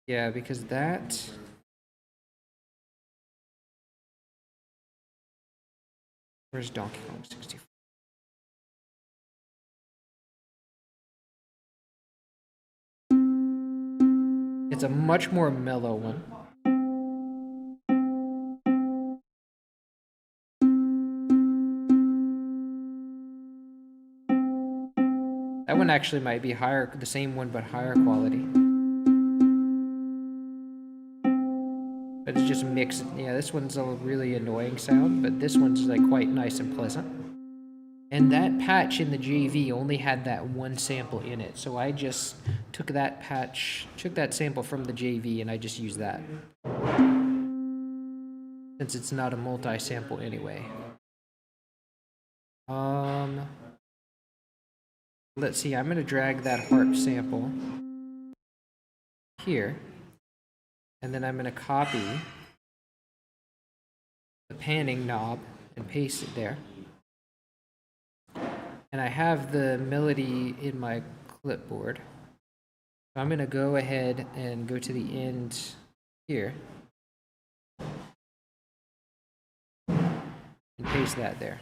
yeah, because that where's Donkey Kong 64? It's a much more mellow one. That one actually might be higher, the same one, but higher quality. But it's just mixed. Yeah, this one's a really annoying sound, but this one's like quite nice and pleasant. And that patch in the JV only had that one sample in it, so I just took that patch, took that sample from the JV, and I just used that. Since it's not a multi-sample anyway. Let's see, I'm gonna drag that harp sample here, and then I'm gonna copy the panning knob and paste it there. And I have the melody in my clipboard. So I'm gonna go ahead and go to the end here and paste that there.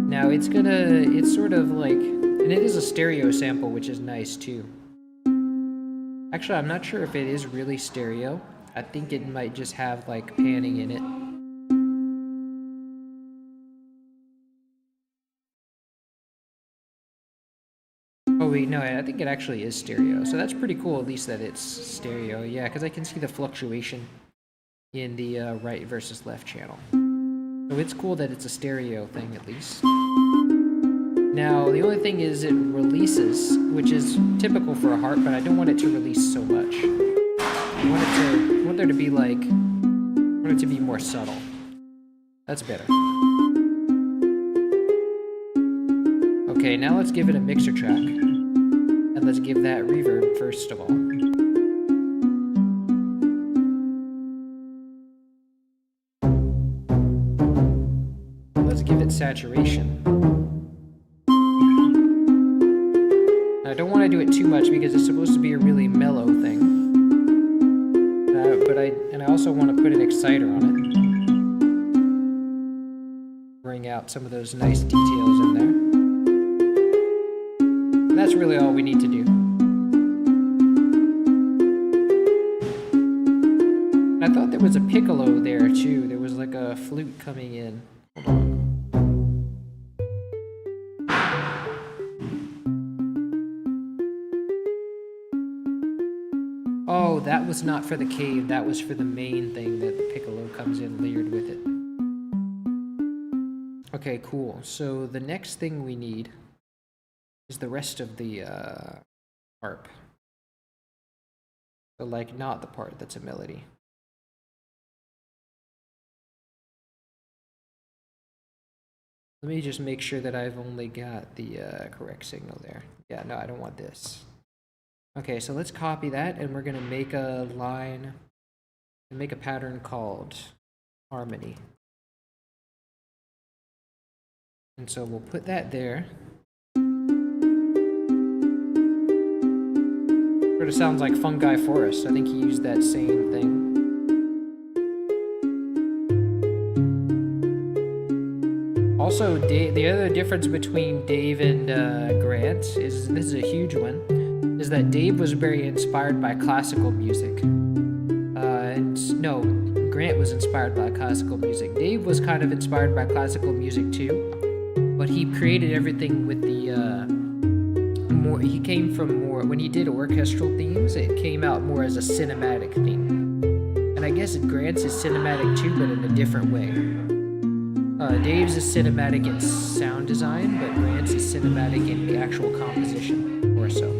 Now it's sort of like, and it is a stereo sample, which is nice too. Actually, I'm not sure if it is really stereo. I think it might just have like panning in it. Oh wait, no, I think it actually is stereo. So that's pretty cool, at least that it's stereo. Yeah, because I can see the fluctuation in the right versus left channel. So it's cool that it's a stereo thing, at least. Now, the only thing is it releases, which is typical for a harp, but I don't want it to release so much. I want there to be like, I want it to be more subtle. That's better. Okay, now let's give it a mixer track. And let's give that reverb first of all. Let's give it saturation. I don't want to do it too much because it's supposed to be a really mellow thing. But I also want to put an exciter on it. Bring out some of those nice details in there. And that's really all we need to do. And I thought there was a piccolo there too. There was like a flute coming in. Hold on. Oh, that was not for the cave, that was for the main thing that the piccolo comes in layered with it. Okay, cool. So the next thing we need is the rest of the harp. So like not the part that's a melody. Let me just make sure that I've only got the correct signal there. Yeah, no, I don't want this. Okay, so let's copy that, and we're gonna make a line, and make a pattern called harmony. And so we'll put that there. Sort of sounds like Fungi Forest. I think he used that same thing. Also, the other difference between Dave and Grant is, this is a huge one, is that Dave was very inspired by classical music. No, Grant was inspired by classical music. Dave was kind of inspired by classical music too, but he created everything with the he came from more, when he did orchestral themes, it came out more as a cinematic theme. And I guess Grant's is cinematic too, but in a different way. Dave's is cinematic in sound design, but Grant's is cinematic in the actual composition, more so.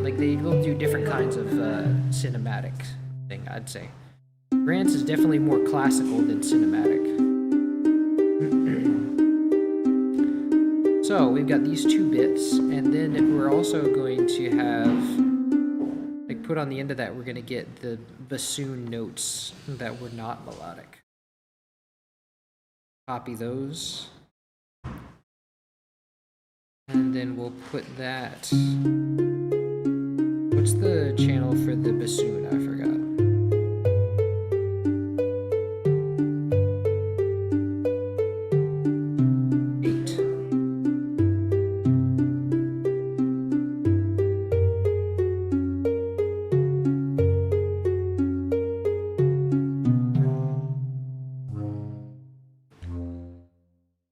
Like they will do different kinds of cinematic thing, I'd say. Grants is definitely more classical than cinematic. So we've got these 2 bits, and then we're also going to have, like, put on the end of that, we're going to get the bassoon notes that were not melodic. Copy those. And then we'll put that. What's the channel for the bassoon? I forgot.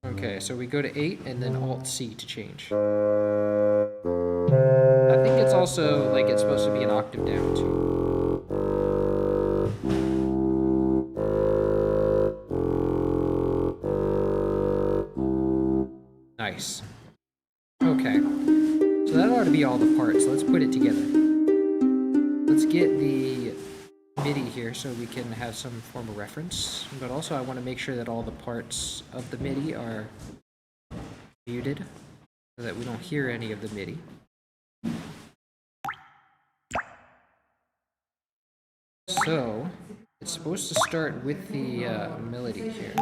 Okay, so we go to 8 and then Alt-C to change. I think it's also, like, it's supposed to be an octave down, too. Nice. Okay. So that ought to be all the parts. Let's put it together. Let's get the MIDI here so we can have some form of reference, but also I want to make sure that all the parts of the MIDI are muted so that we don't hear any of the MIDI. So it's supposed to start with the melody here.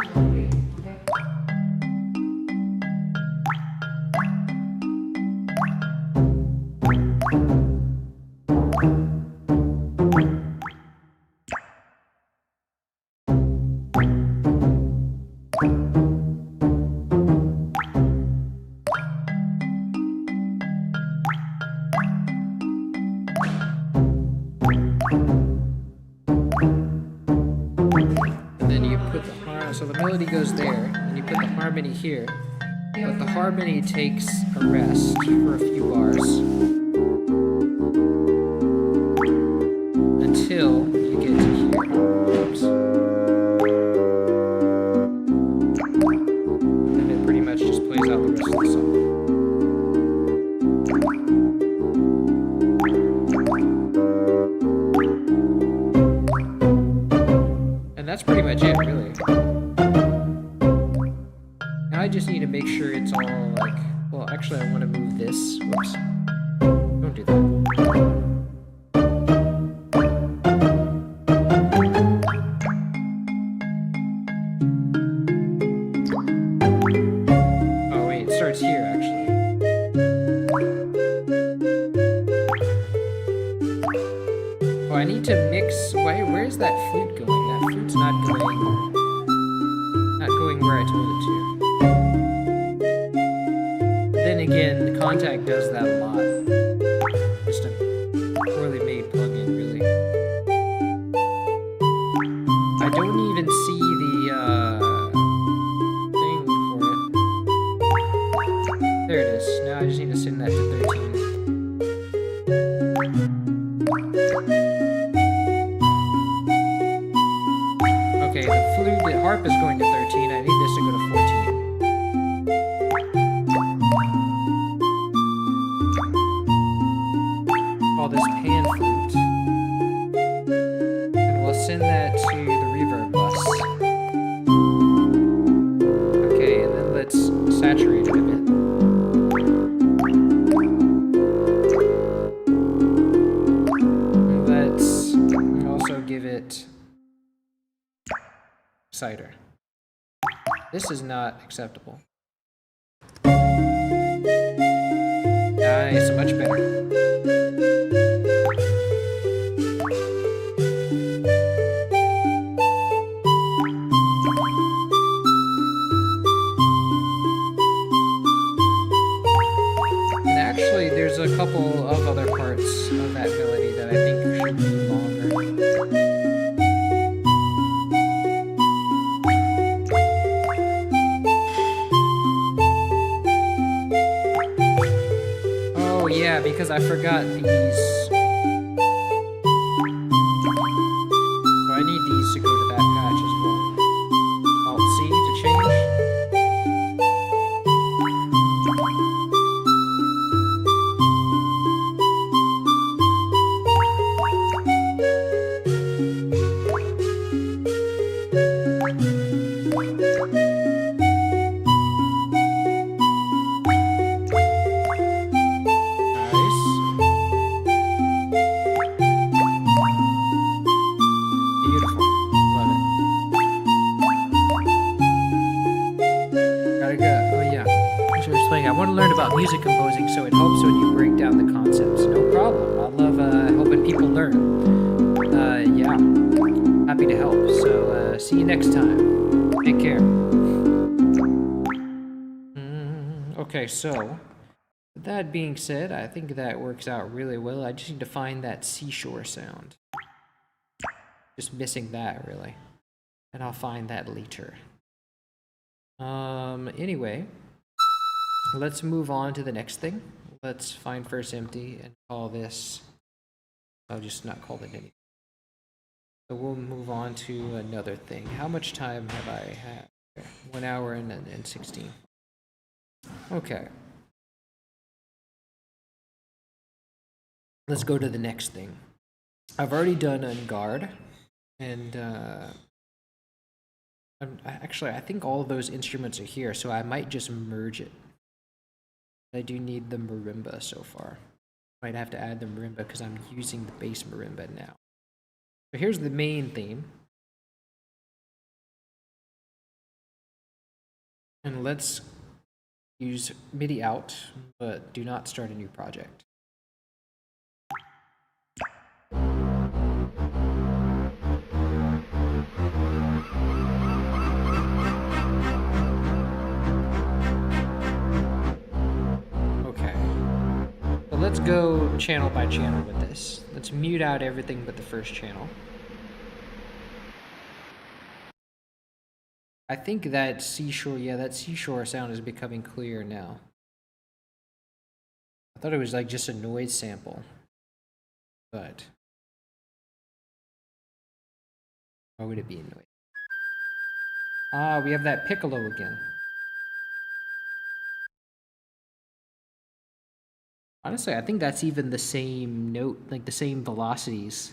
So the melody goes there, and you put the harmony here, but the harmony takes a rest for a few bars until you get to here. Oops. And it pretty much just plays out the rest of the song. And that's pretty much it, really. I just need to make sure it's all like, well, actually I want to move this. Whoops. Don't do that. Oh wait, it starts here actually. Oh, I need to mix, where's that flute going? That flute's not going where I told it to. Then again, the Contact does that a lot. Just a poorly made plugin, really. I don't even see the thing for it. There it is. Now I just need to send that to 13. Okay, the harp is going to 13. I need this to go to 14. This pan flute, and we'll send that to the reverb bus. Okay, and then let's saturate it a bit. And let's also give it cider. This is not acceptable. Nice, much better. There's a couple of other parts of that melody that I think should be longer. Oh yeah, because I forgot these. So I need these to go to that patch as well. Alt-C to change. Beautiful. Love it. Gotta go. Oh yeah. As I was playing, I want to learn about music composing, so it helps when you break down the concepts. No problem. I love helping people learn. Yeah. Happy to help. So see you next time. Take care. Okay, so with that being said, I think that works out really well. I just need to find that seashore sound. Just missing that, really. And I'll find that later. Anyway, let's move on to the next thing. Let's find first empty and call this, I'll just not call it anything. So we'll move on to another thing. How much time have I had? 1 hour and 16. Okay. Let's go to the next thing. I've already done Unguard, and actually, I think all of those instruments are here, so I might just merge it. I do need the marimba so far. Might have to add the marimba because I'm using the bass marimba now. So here's the main theme. And let's use MIDI out, but do not start a new project. Let's go channel by channel with this. Let's mute out everything but the first channel. I think that seashore, yeah, that seashore sound is becoming clear now. I thought it was like just a noise sample, but why would it be a noise? Ah, we have that piccolo again. Honestly, I think that's even the same note, like the same velocities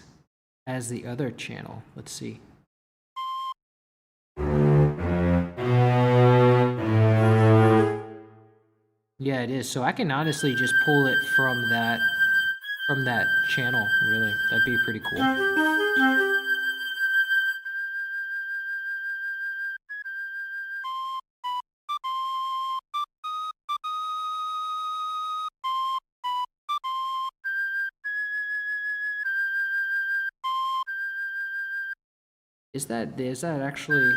as the other channel. Let's see. Yeah, it is. So I can honestly just pull it from that channel, really. That'd be pretty cool. Is that actually...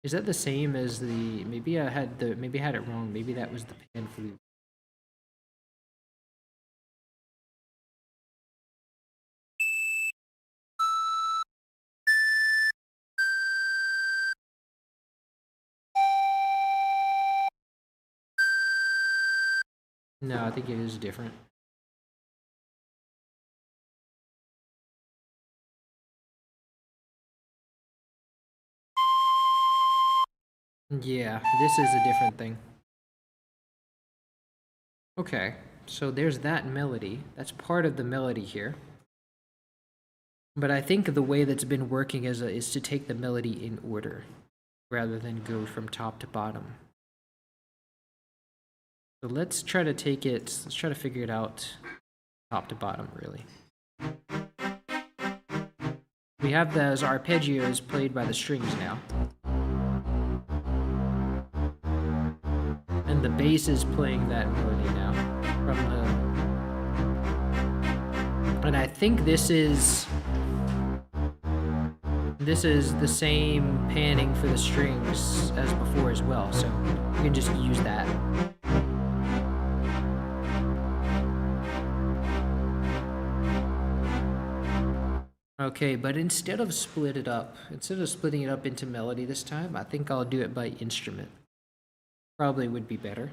Is that the same as the... Maybe I had it wrong. Maybe that was the pan flute. No, I think it is different. Yeah, this is a different thing. Okay, so there's that melody. That's part of the melody here. But I think the way that's been working is to take the melody in order, rather than go from top to bottom. So let's try to figure it out top to bottom, really. We have those arpeggios played by the strings now. And the bass is playing that melody now from the... And I think this is the same panning for the strings as before as well, so you can just use that. Okay, but instead of splitting it up into melody this time, I think I'll do it by instrument. Probably would be better.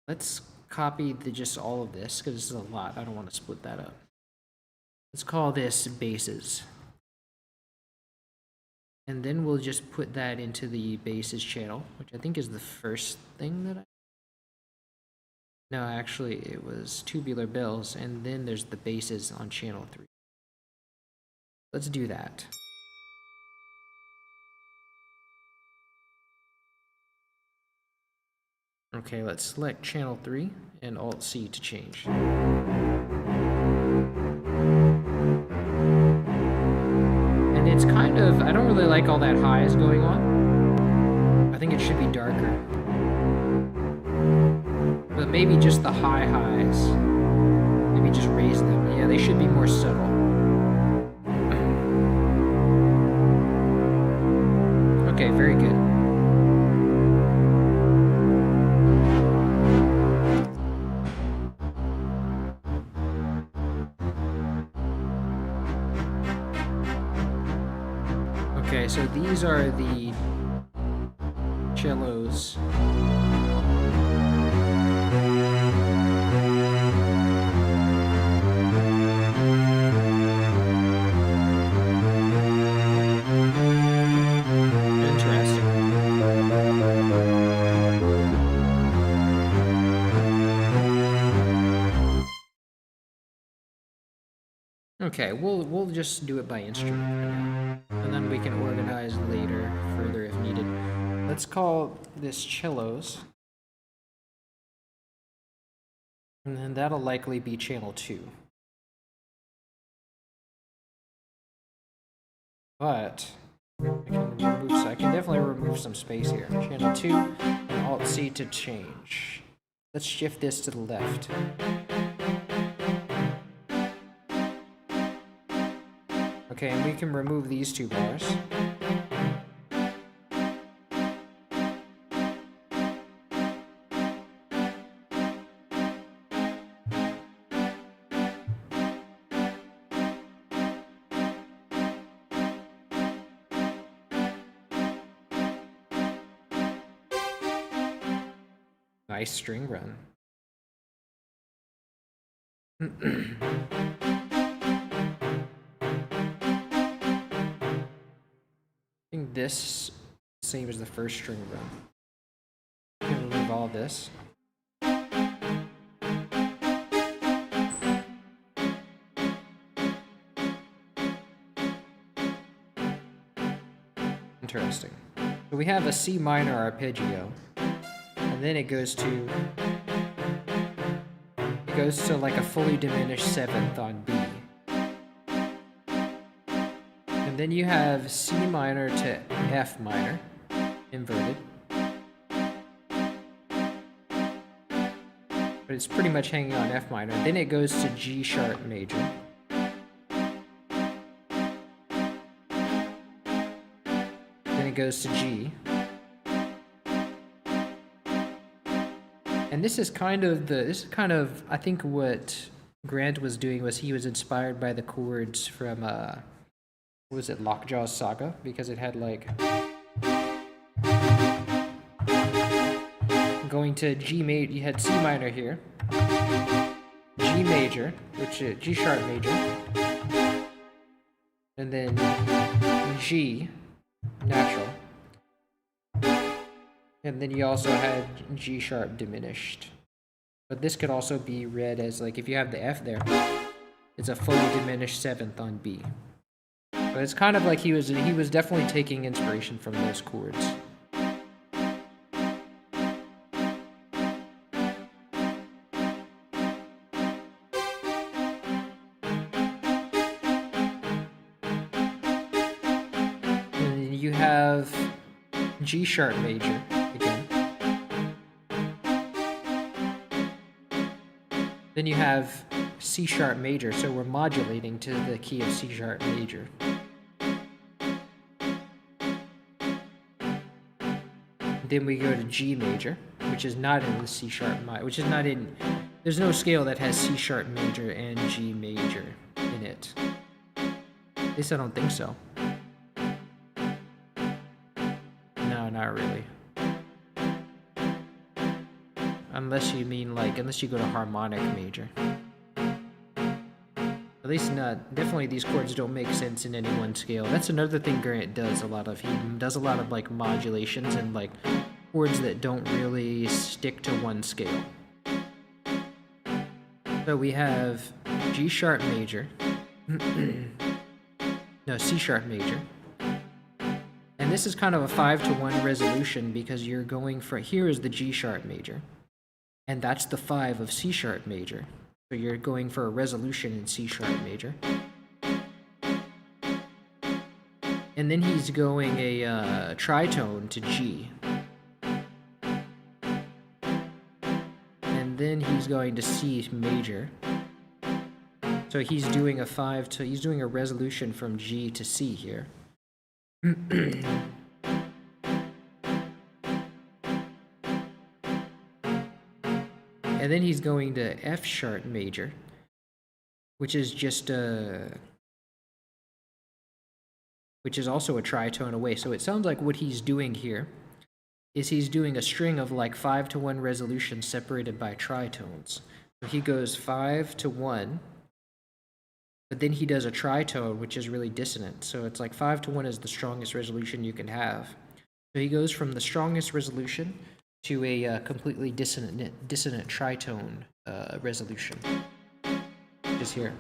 Let's copy just all of this, because this is a lot. I don't want to split that up. Let's call this basses. And then we'll just put that into the basses channel, which I think is the first thing that No, actually, it was tubular bells, and then there's the basses on channel 3. Let's do that. Okay, let's select channel 3 and Alt-C to change. And it's kind of, I don't really like all that highs going on. I think it should be darker. But maybe just the high highs. Maybe just raise them. Yeah, they should be more subtle. Okay, very good. Okay, so these are the cellos. Okay, we'll just do it by instrument for now, and then we can organize later, further if needed. Let's call this cellos, and then that'll likely be channel 2. But I can definitely remove some space here. Channel 2 and Alt-C to change. Let's shift this to the left. Okay, and we can remove these 2 bars. Nice string run. I think this same as the first string run. I'm gonna remove all this. Interesting. So we have a C minor arpeggio, and then it goes to like a fully diminished 7th on B. Then you have C minor to F minor, inverted. But it's pretty much hanging on F minor. Then it goes to G sharp major. Then it goes to G. And this is kind of I think what Grant was doing was he was inspired by the chords from what was it, Lockjaw's Saga? Because it had like going to G major, you had C minor here, G major, which is G sharp major, and then G natural, and then you also had G sharp diminished. But this could also be read as like if you have the F there, it's a fully diminished 7th on B. But it's kind of like he was definitely taking inspiration from those chords. And then you have G sharp major again. Then you have C sharp major, so we're modulating to the key of C sharp major. Then we go to G major, which is not in the C sharp minor, which is not in, there's no scale that has C sharp major and G major in it. At least I don't think so. No, not really. Unless you mean like, unless you go to harmonic major. At least not, definitely these chords don't make sense in any one scale. That's another thing Grant does a lot of. He does a lot of like modulations and like chords that don't really stick to one scale. So we have G sharp major, no, C sharp major. And this is kind of a 5-to-1 resolution because you're going for, here is the G sharp major, and that's the 5 of C sharp major. So you're going for a resolution in C sharp major. And then he's going a tritone to G. And then he's going to C major. So he's doing a he's doing a resolution from G to C here. And then he's going to F sharp major, which is just which is also a tritone away. So it sounds like what he's doing here is he's doing a string of like 5-to-1 resolutions separated by tritones. So he goes 5-to-1, but then he does a tritone, which is really dissonant. So it's like 5-to-1 is the strongest resolution you can have. So he goes from the strongest resolution to a completely dissonant tritone resolution, which is here,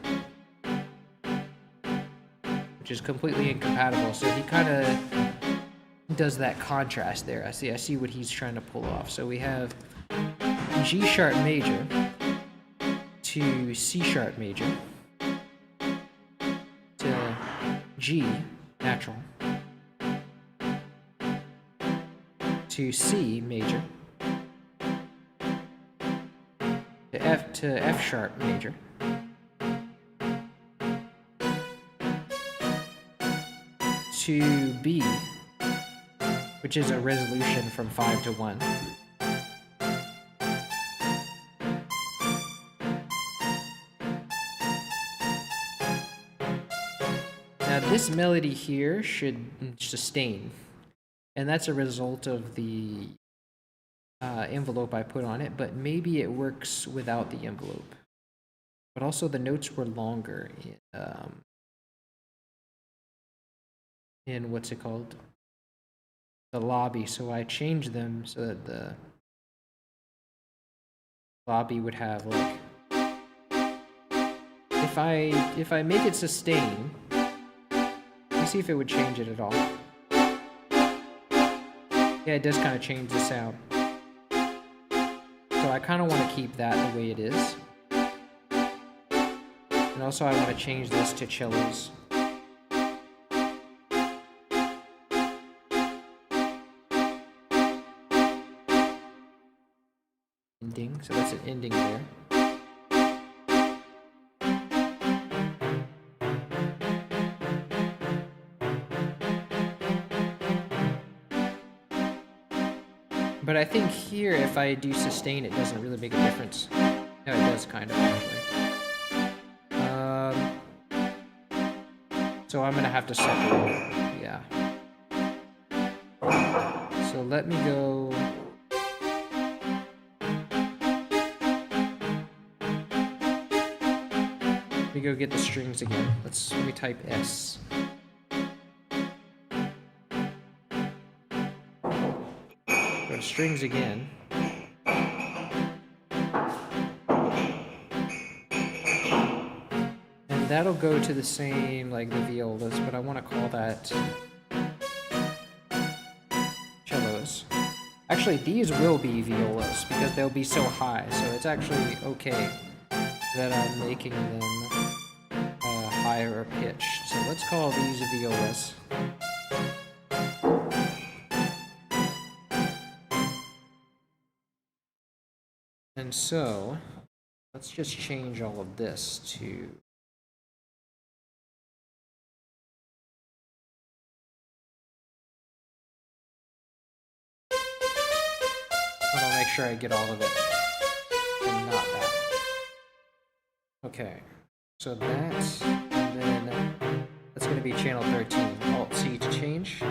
which is completely incompatible. So he kind of does that contrast there. I see what he's trying to pull off. So we have G sharp major to C sharp major to G natural to C major to F sharp major to B, which is a resolution from 5-to-1. Now this melody here should sustain, and that's a result of the envelope I put on it, but maybe it works without the envelope. But also the notes were longer in what's it called? The lobby, so I changed them so that the lobby would have like, if I make it sustain, let me see if it would change it at all. Yeah, it does kind of change the sound. So I kind of want to keep that the way it is. And also I want to change this to cellos. Ending, so that's an ending there. But I think here, if I do sustain, it doesn't really make a difference. No, it does kind of, actually. So I'm going to have to separate. Yeah. So let me go... Let me go get the strings again. Let me type S. Go to strings again. And that'll go to the same, like the violas, but I want to call that cellos. Actually, these will be violas because they'll be so high, so it's actually okay that I'm making them higher pitched. So let's call these violas. And so, let's just change all of this to... I'll make sure I get all of it, and not that. Okay, so that, and then that's going to be channel 13. Alt-C to change.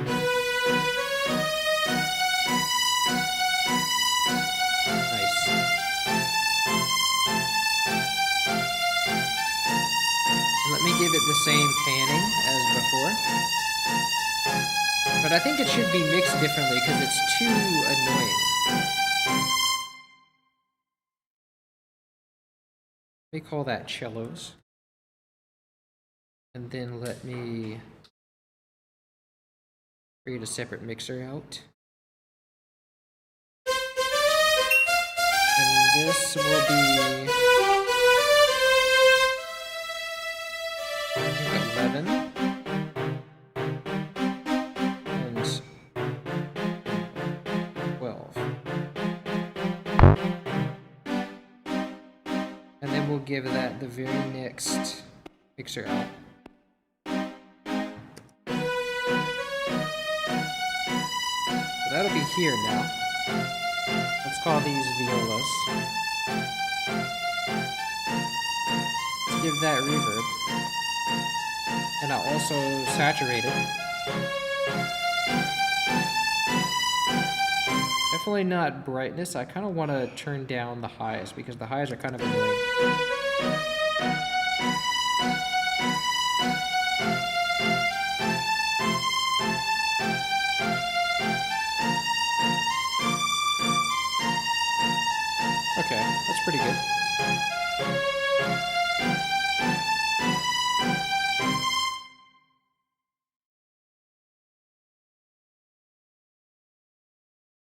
Give it the same panning as before, but I think it should be mixed differently because it's too annoying. Let me call that cellos. And then let me create a separate mixer out. And this will be, I think, 11. And 12. And then we'll give that the very next mixer out. So that'll be here now. Let's call these violas. Let's give that reverb. And I'll also saturate it. Definitely not brightness. I kind of want to turn down the highs because the highs are kind of annoying. Okay, that's pretty good.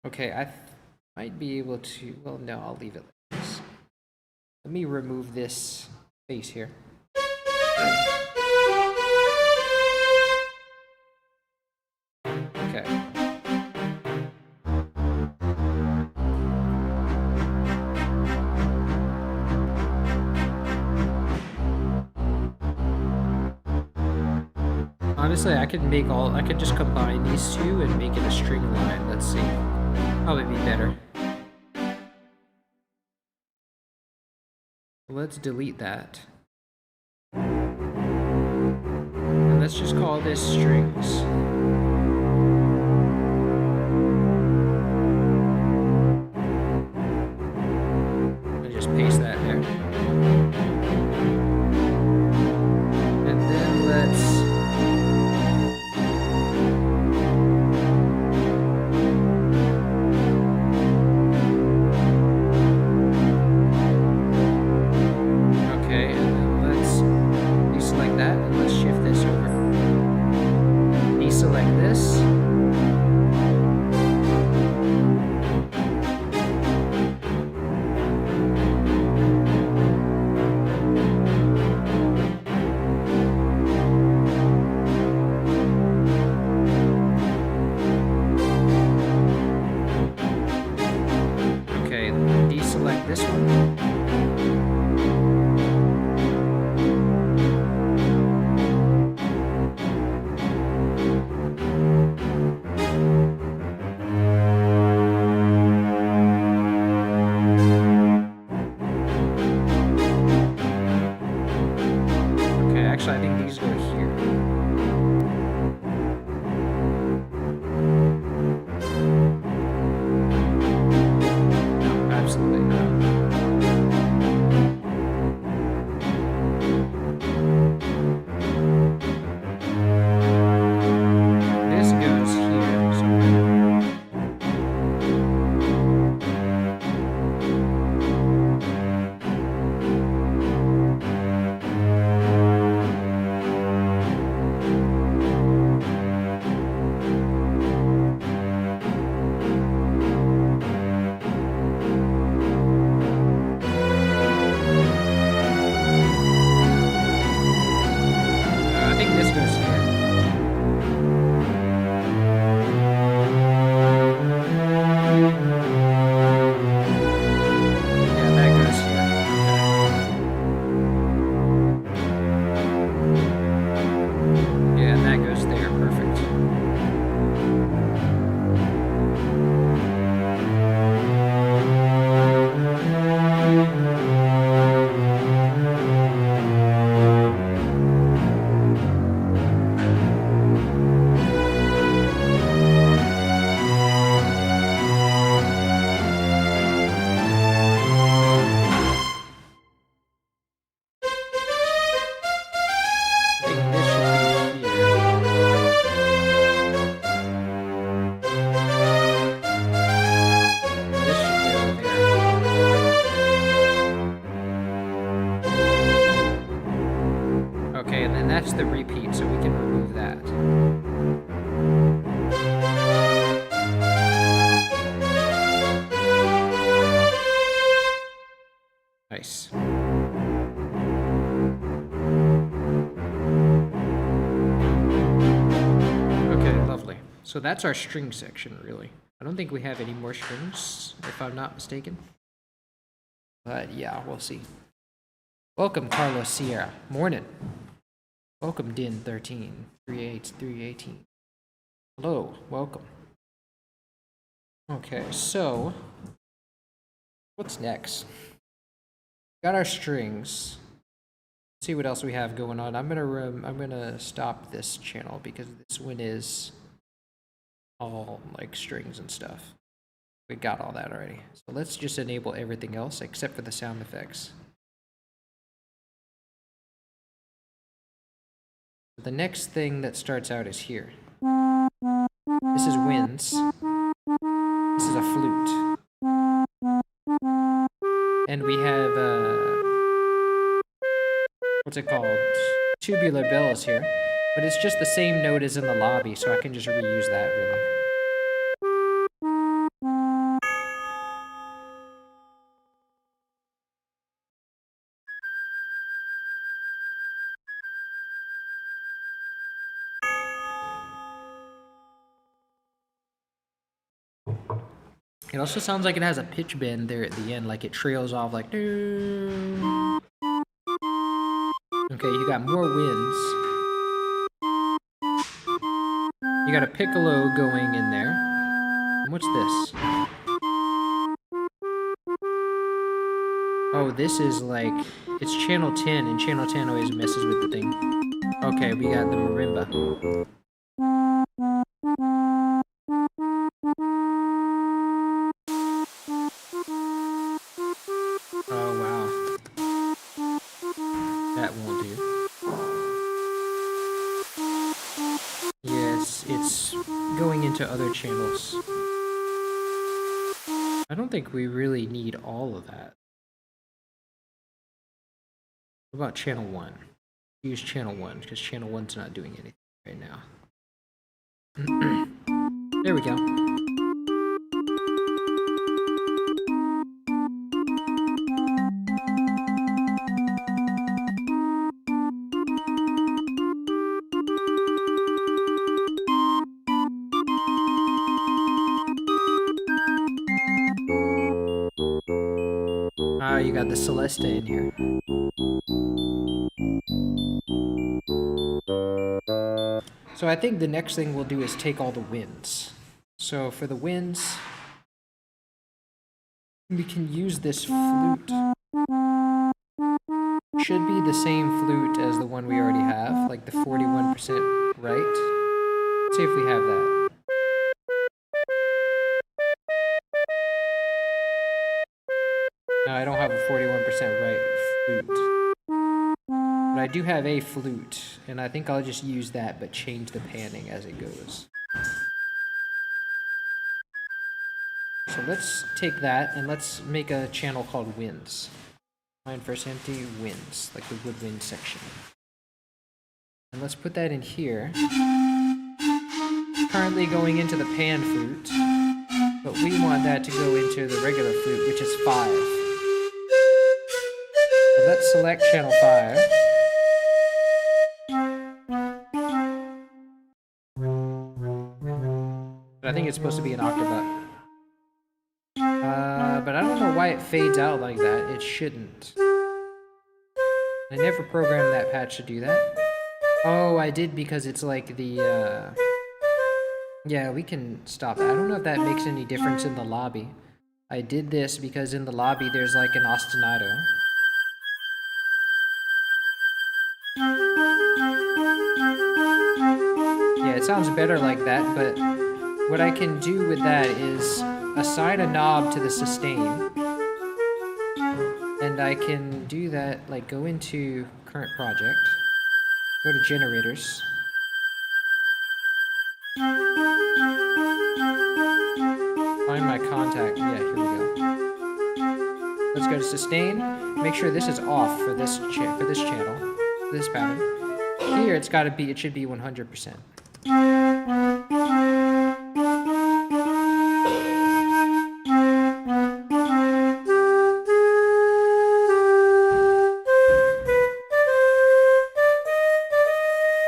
Okay, I might be able to, well, no, I'll leave it like this. Let me remove this bass here. Okay. Honestly, I could just combine these two and make it a string line. Let's see. Probably be better. Let's delete that. And let's just call this strings. And just paste that there. And then let's deselect this one. Okay, actually I think these go here. Absolutely not. This goes here somewhere. And that's the repeat, so we can remove that. Nice. Okay, lovely. So that's our string section, really. I don't think we have any more strings, if I'm not mistaken. But yeah, we'll see. Welcome, Carlos Sierra. Morning. Welcome, Din 13, 318. Hello, welcome. Okay, so what's next? Got our strings. Let's see what else we have going on. I'm gonna stop this channel because this one is all like strings and stuff. We got all that already. So let's just enable everything else except for the sound effects. The next thing that starts out is here. This is winds. This is a flute. And we have, what's it called? Tubular bells here. But it's just the same note as in the lobby, so I can just reuse that, really. It also sounds like it has a pitch bend there at the end, like it trails off like... Okay, you got more winds. You got a piccolo going in there. And what's this? Oh, this is like... It's channel 10, and channel 10 always messes with the thing. Okay, we got the marimba. To other channels. I don't think we really need all of that. What about channel 1? Use channel 1 because channel 1's not doing anything right now. There we go. You got the Celesta in here. So I think the next thing we'll do is take all the winds. So for the winds, we can use this flute. Should be the same flute as the one we already have, like the 41% right. Let's see if we have that. No, I don't have a 41% right flute. But I do have a flute, and I think I'll just use that, but change the panning as it goes. So let's take that, and let's make a channel called winds. Line first empty, winds, like the woodwind section. And let's put that in here. Currently going into the pan flute, but we want that to go into the regular flute, which is 5. So let's select channel 5. But I think it's supposed to be an octave up. But I don't know why it fades out like that. It shouldn't. I never programmed that patch to do that. Oh, I did because it's like the, yeah, we can stop that. I don't know if that makes any difference in the lobby. I did this because in the lobby there's like an ostinato. Yeah, it sounds better like that, but what I can do with that is assign a knob to the sustain. And I can do that, like go into current project, go to generators. Find my contact, yeah, here we go. Let's go to sustain, make sure this is off for this channel, this pattern. here it should be 100%.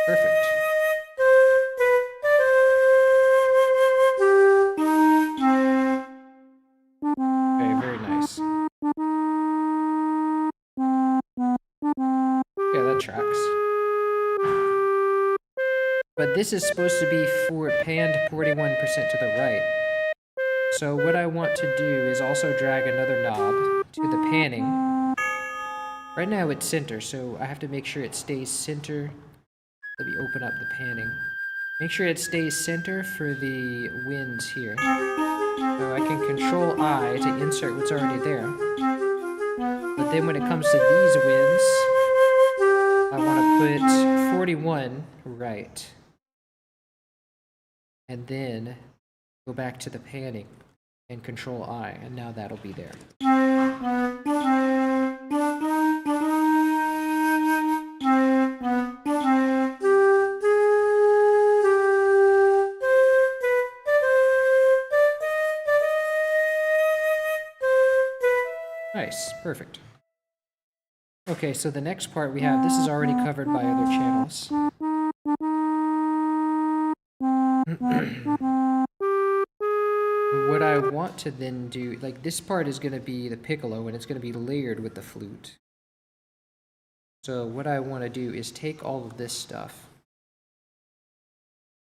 Perfect. Okay, very nice. Yeah, that tracks. But this is supposed to be panned 41% to the right. So what I want to do is also drag another knob to the panning. Right now it's center, so I have to make sure it stays center. Let me open up the panning. Make sure it stays center for the winds here. So I can control I to insert what's already there. But then when it comes to these winds, I want to put 41 right. And then go back to the panning and control I, and now that'll be there. Nice, perfect. Okay, so the next part we have, this is already covered by other channels. What I want to then do, like this part is going to be the piccolo and it's going to be layered with the flute. So what I want to do is take all of this stuff,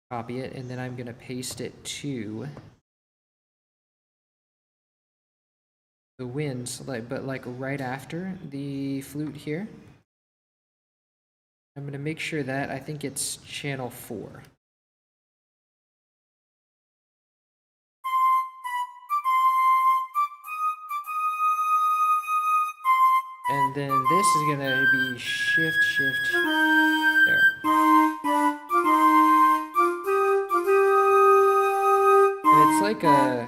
copy it, and then I'm going to paste it to the winds, but right after the flute here. I'm going to make sure that, I think it's channel 4. And then this is going to be shift, there. And it's like a...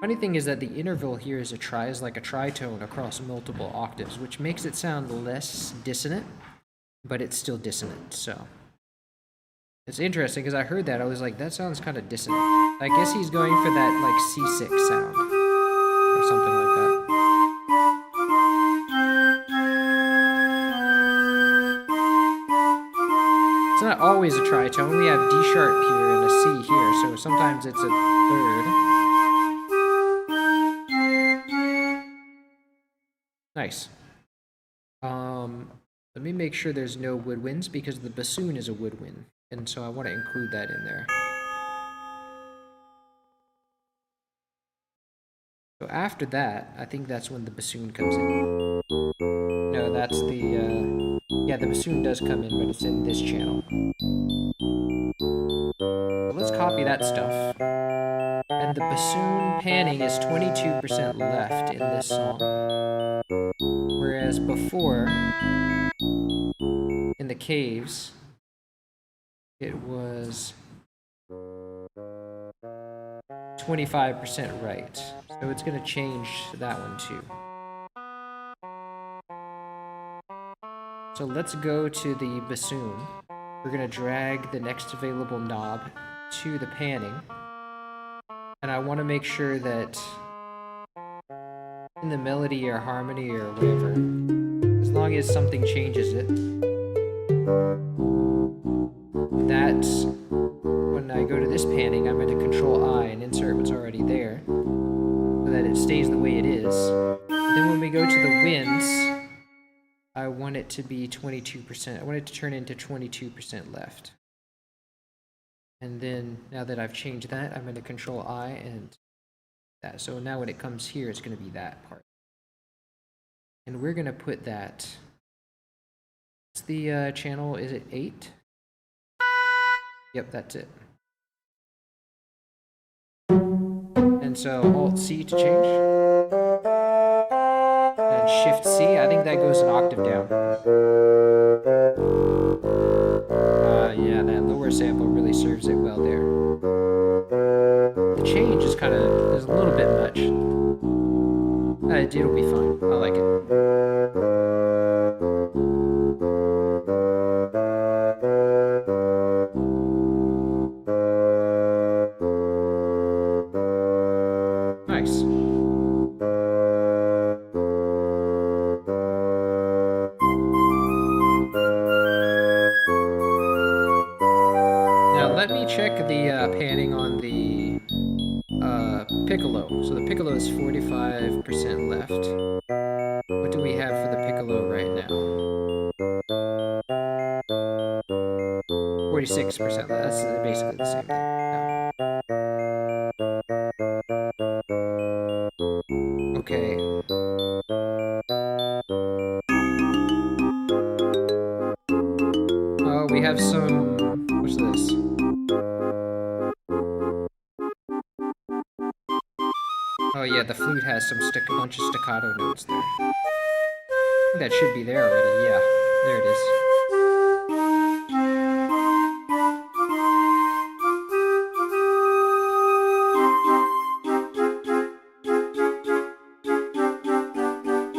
Funny thing is that the interval here is like a tritone across multiple octaves, which makes it sound less dissonant, but it's still dissonant, so... It's interesting, because I heard that, I was like, that sounds kind of dissonant. I guess he's going for that, like, C6 sound, or something like that. It's not always a tritone. We have D sharp here and a C here, so sometimes it's a third. Nice. Let me make sure there's no woodwinds, because the bassoon is a woodwind, and so I want to include that in there. So after that, I think that's when the bassoon comes in. No, that's the, yeah, the bassoon does come in, but it's in this channel. So let's copy that stuff. And the bassoon panning is 22% left in this song. Whereas before, in the caves, it was 25% right. So it's going to change that one too. So let's go to the bassoon. We're going to drag the next available knob to the panning. And I want to make sure that in the melody or harmony or whatever, as long as something changes it, that's when I go to this panning, I'm going to control I and insert what's already there so that it stays the way it is. But then when we go to the winds, I want it to be 22%. I want it to turn into 22% left. And then, now that I've changed that, I'm going to control I and that. So now when it comes here, it's going to be that part. And we're going to put that... What's the channel? Is it 8? Yep, that's it. And so Alt-C to change. And Shift-C, I think that goes an octave down. Yeah, that lower sample really serves it well there. The change is kind of, is a little bit much. It'll be fine. I like it. let me check the panning on the piccolo. So the piccolo is 45% left. What do we have for the piccolo right now? 46% left. That's basically the same thing. Yeah. Okay. Oh, we have some... What's this? Oh yeah, the flute has some a bunch of staccato notes there. I think that should be there already. Yeah, there it is.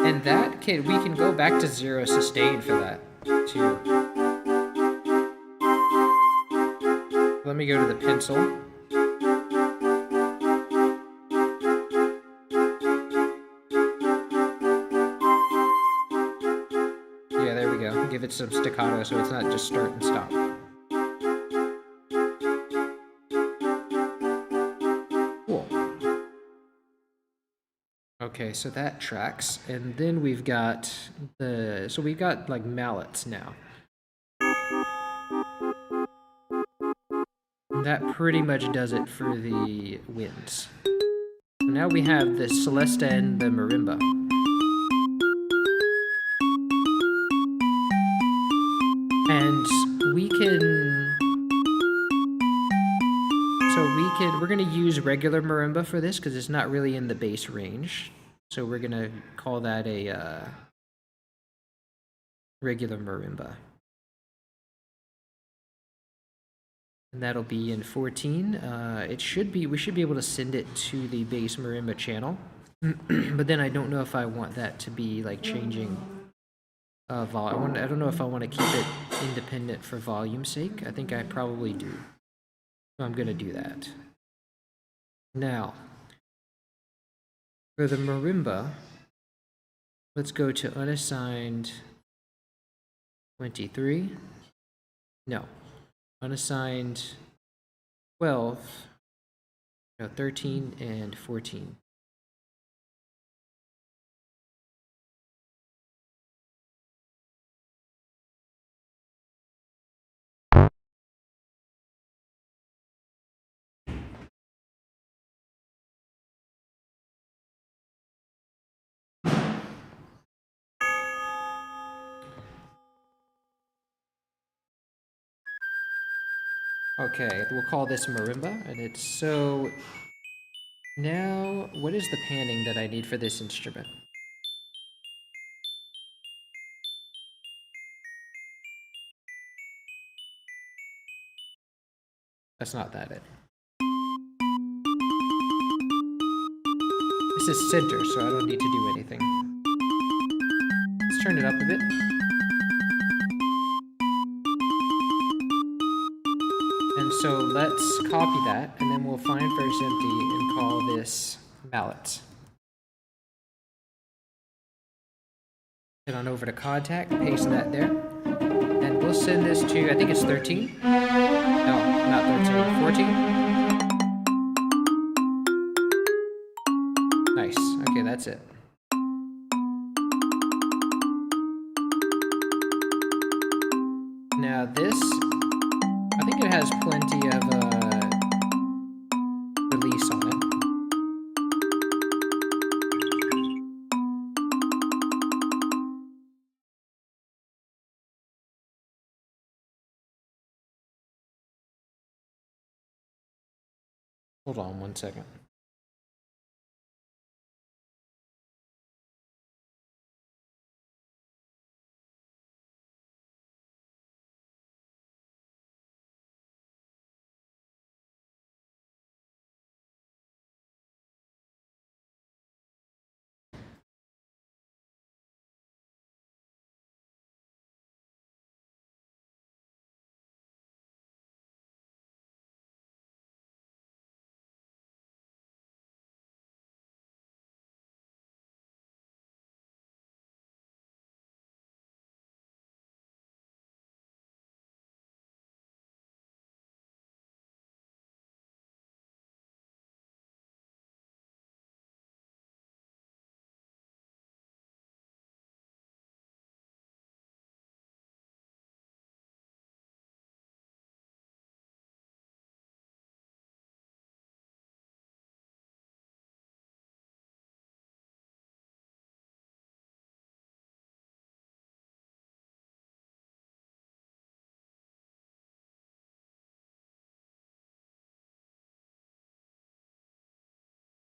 And that we can go back to 0 sustain for that too. Let me go to the pencil. Yeah, there we go. Give it some staccato so it's not just start and stop. Cool. Okay, so that tracks. And then we've got so we've got like mallets now. And that pretty much does it for the winds. So now we have the celesta and the marimba. And we're gonna use regular marimba for this because it's not really in the bass range. So we're gonna call that a regular marimba. And that'll be in 14. We should be able to send it to the bass marimba channel. But then I don't know if I want that to be like changing volume. I don't know if I want to keep it independent for volume's sake. I think I probably do. So I'm gonna do that. Now, for the marimba, let's go to unassigned 23. No, unassigned 12, no, 13 and 14. Okay, we'll call this marimba, and it's so... Now, what is the panning that I need for this instrument? That's not that it. This is center, so I don't need to do anything. Let's turn it up a bit. And so let's copy that, and then we'll find first empty and call this mallet. Head on over to contact, paste that there. And we'll send this to, I think it's 13. No, not 13, 14. Nice, okay, that's it. Now this, I think it has plenty of release on it. Hold on 1 second.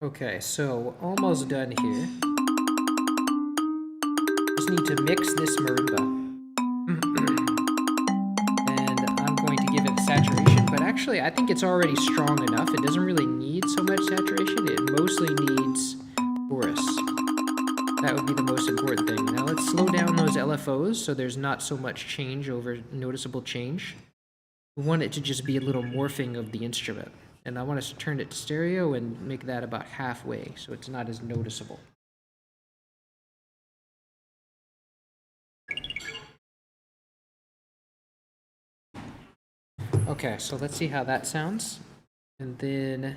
Okay, so almost done here. Just need to mix this marimba. And I'm going to give it saturation, but actually I think it's already strong enough. It doesn't really need so much saturation. It mostly needs chorus. That would be the most important thing. Now let's slow down those LFOs so there's not so much change over noticeable change. We want it to just be a little morphing of the instrument. And I want us to turn it to stereo and make that about halfway so it's not as noticeable. Okay, so let's see how that sounds. And then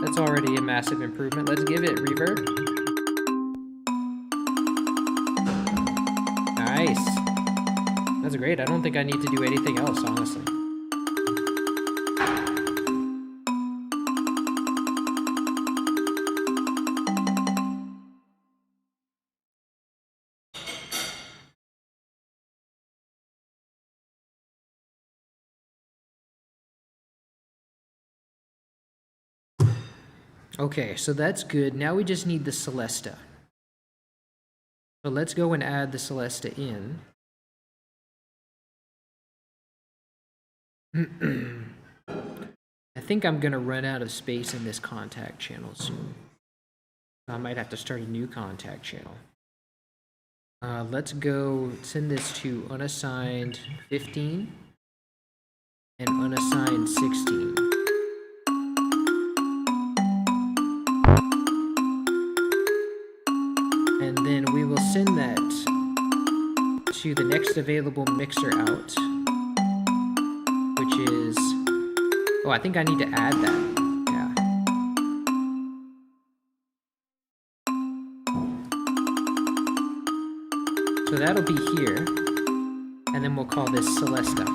that's already a massive improvement. Let's give it reverb. Nice. That's great. I don't think I need to do anything else, honestly. Okay, so that's good. Now we just need the Celesta. So let's go and add the Celesta in. I think I'm going to run out of space in this contact channel soon. I might have to start a new contact channel. Let's go send this to unassigned 15 and unassigned 16. And then we will send that to the next available mixer out, which is, oh, I think I need to add that. Yeah. So that'll be here, and then we'll call this Celesta.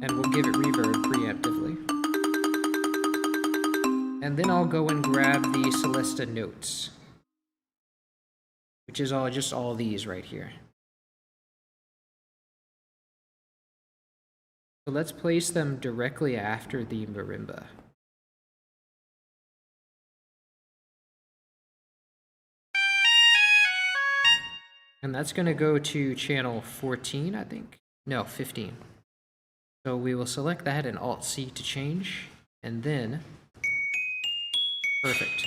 And we'll give it reverb preemptively. And then I'll go and grab the Celesta notes, which is just all these right here. So let's place them directly after the marimba. And that's going to go to channel 14, I think. No, 15. So we will select that and Alt-C to change, and then perfect.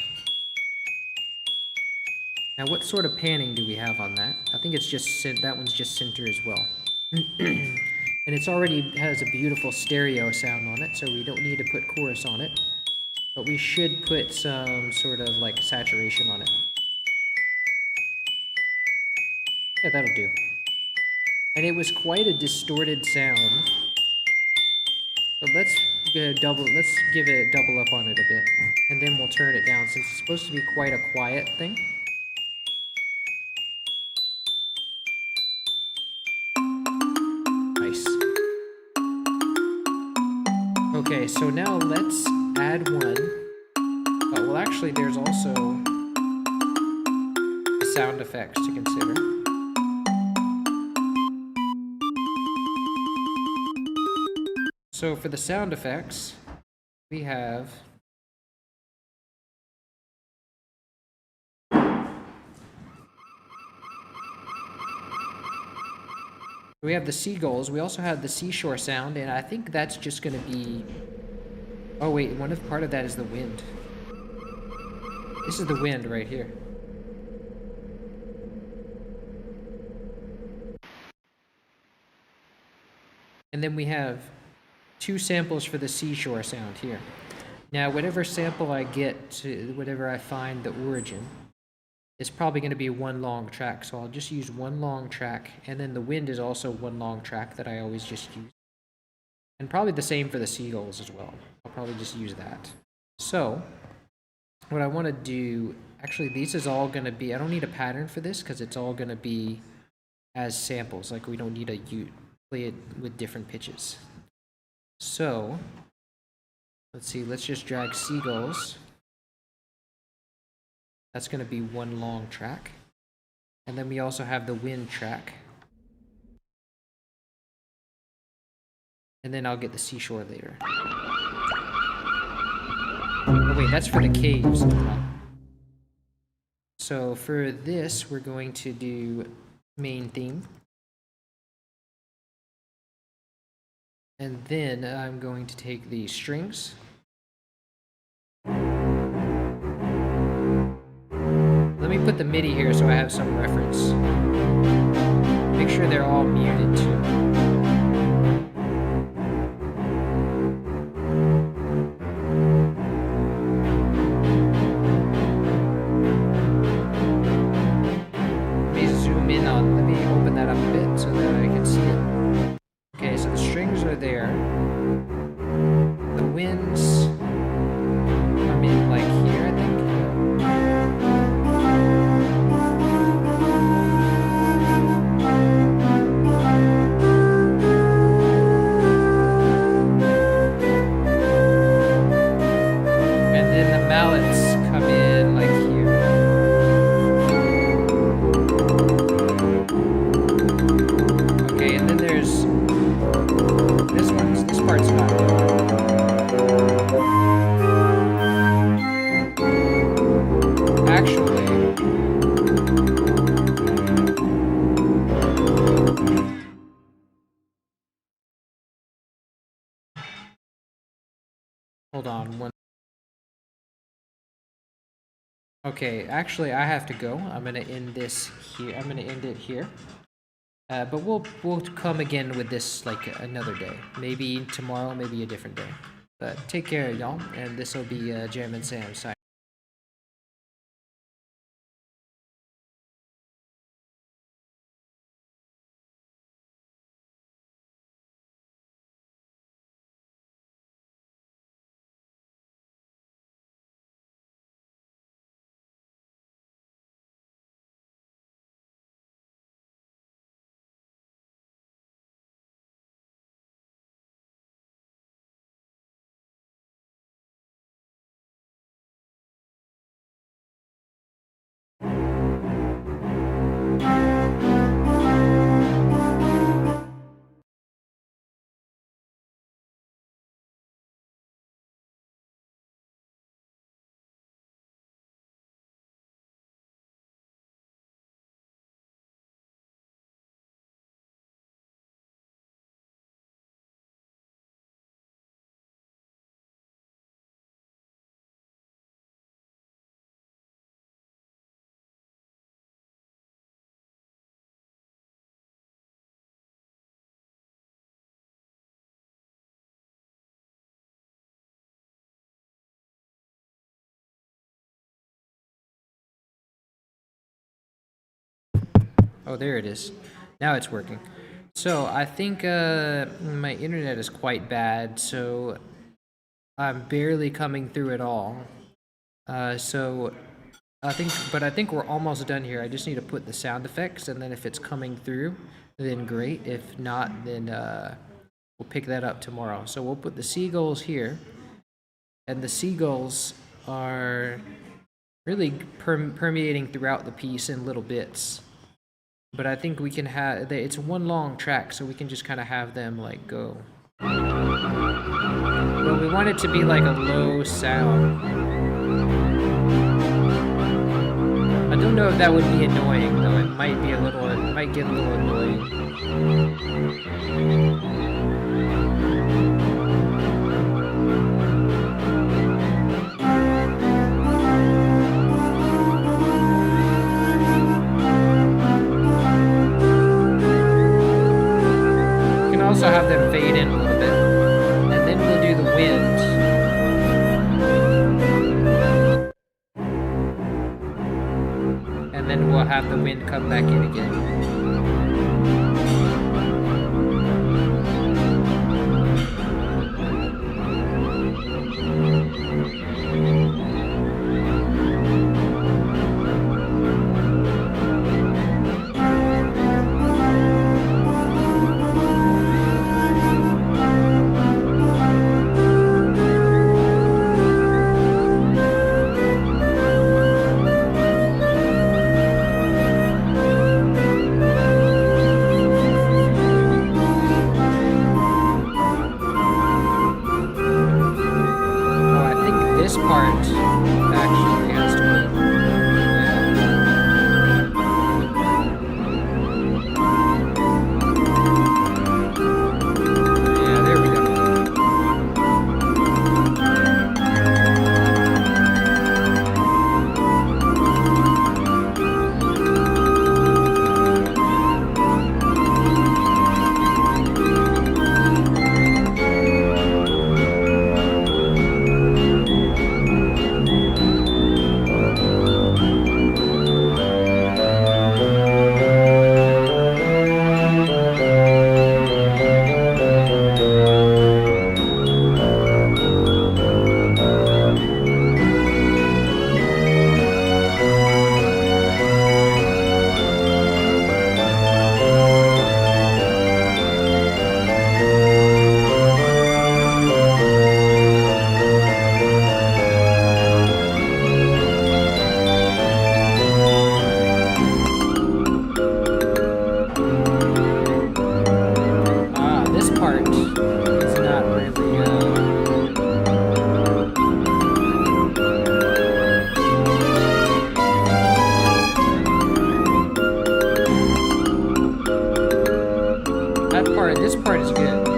Now what sort of panning do we have on that? I think it's just, that one's just center as well. And it's already has a beautiful stereo sound on it, so we don't need to put chorus on it. But we should put some sort of like saturation on it. Yeah, that'll do. And it was quite a distorted sound. So let's give it a double up on it a bit. And then we'll turn it down since it's supposed to be quite a quiet thing. Nice. Okay, so now let's add one. Oh, well, actually, there's also the sound effects to consider. So for the sound effects, we have the seagulls. We also have the seashore sound, and I think that's just going to be... Oh wait, part of that is the wind. This is the wind right here. And then we have 2 samples for the seashore sound here. Now, whatever sample I get to whatever I find the origin, it's probably going to be one long track, so I'll just use one long track, and then the wind is also one long track that I always just use. And probably the same for the seagulls as well. I'll probably just use that. So, what I want to do, actually this is all going to be, I don't need a pattern for this because it's all going to be as samples, like we don't need to play it with different pitches. So, let's see, let's just drag seagulls. That's going to be one long track. And then we also have the wind track. And then I'll get the seashore later. Oh wait, that's for the caves. So for this, we're going to do main theme. And then I'm going to take the strings. Let me put the MIDI here so I have some reference. Make sure they're all muted too. Let me open that up a bit so that I can see it. Okay, so the strings are there. The winds come in like here, I think. And then the mallets come in like here. This part's not good. Actually, hold on one. Okay, actually, I have to go. I'm gonna end this here. I'm gonna end it here. But we'll come again with this like another day. Maybe tomorrow, maybe a different day. But take care, y'all, and this will be Jam and Sam signing. Oh, there it is. Now it's working. So I think my internet is quite bad, so I'm barely coming through at all. So I think we're almost done here. I just need to put the sound effects, and then if it's coming through, then great. If not, then we'll pick that up tomorrow. So we'll put the seagulls here, and the seagulls are really permeating throughout the piece in little bits. But I think we can have, it's one long track, so we can just kind of have them like go. But we want it to be like a low sound. I don't know if that would be annoying though. It might be a little, it might get a little annoying. Also have them fade in a little bit, and then we'll do the wind. And then we'll have the wind come back in again. this part is good.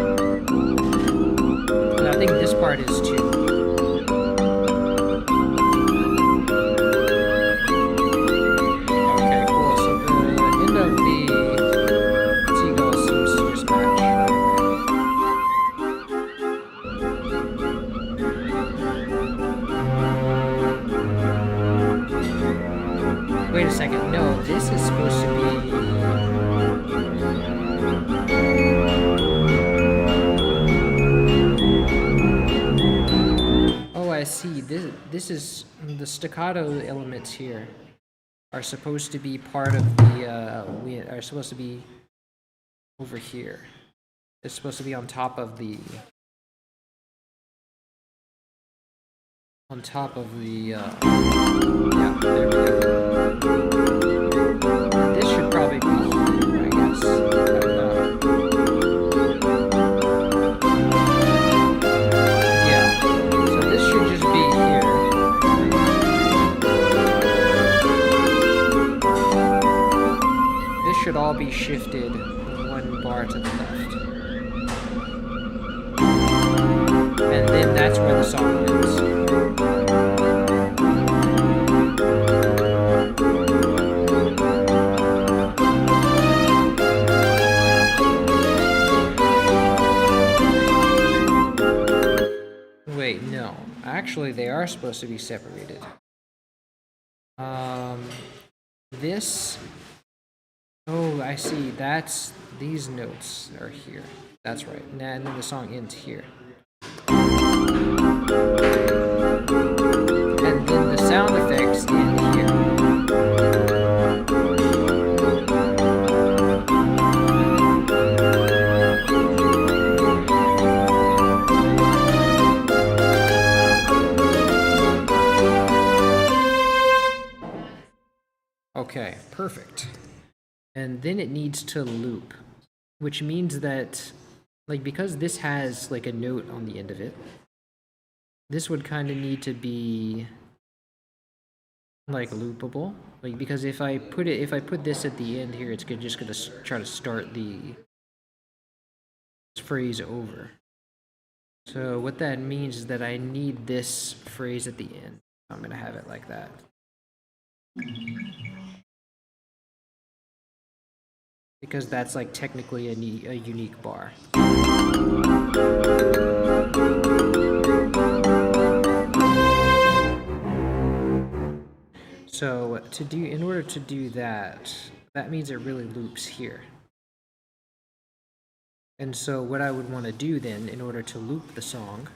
And I think this part is too. Okay, cool. So the end of the seagull seems to just match. Wait a second. No, this is supposed to be. I see. This is the staccato elements here are supposed to be part of the are supposed to be over here. It's supposed to be on top of the yeah, there we go. This should probably be here, I guess. I don't know. Should all be shifted one bar to the left. And then that's where the song ends. Wait, no. Actually, they are supposed to be separated. This... Oh, I see. That's these notes are here. That's right. And then the song ends here. And then the sound effects end here. Okay, perfect. And then it needs to loop, which means that, like, because this has like a note on the end of it, this would kind of need to be like loopable. Like, because if I put this at the end here, it's just gonna try to start the phrase over. So what that means is that I need this phrase at the end. I'm gonna have it like that. Because that's like technically a unique bar. So in order to do that, that means it really loops here. And so what I would want to do then, in order to loop the song,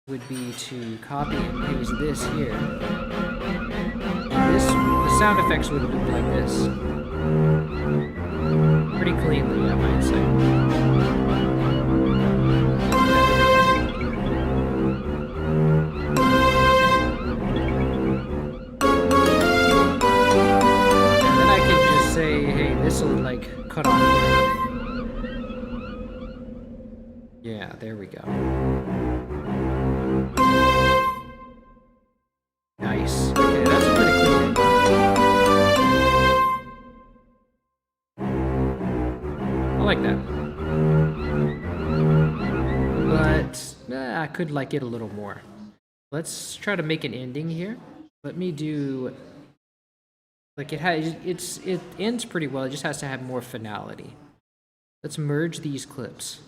would be to copy and paste this here. And the sound effects would loop like this. Pretty cleanly, I might say. And then I can just say, hey, this will like cut off. Yeah, there we go. Nice. Okay, that's pretty clean. I like that. But I could like it a little more. Let's try to make an ending here. Let me do like it ends pretty well. It just has to have more finality. Let's merge these clips.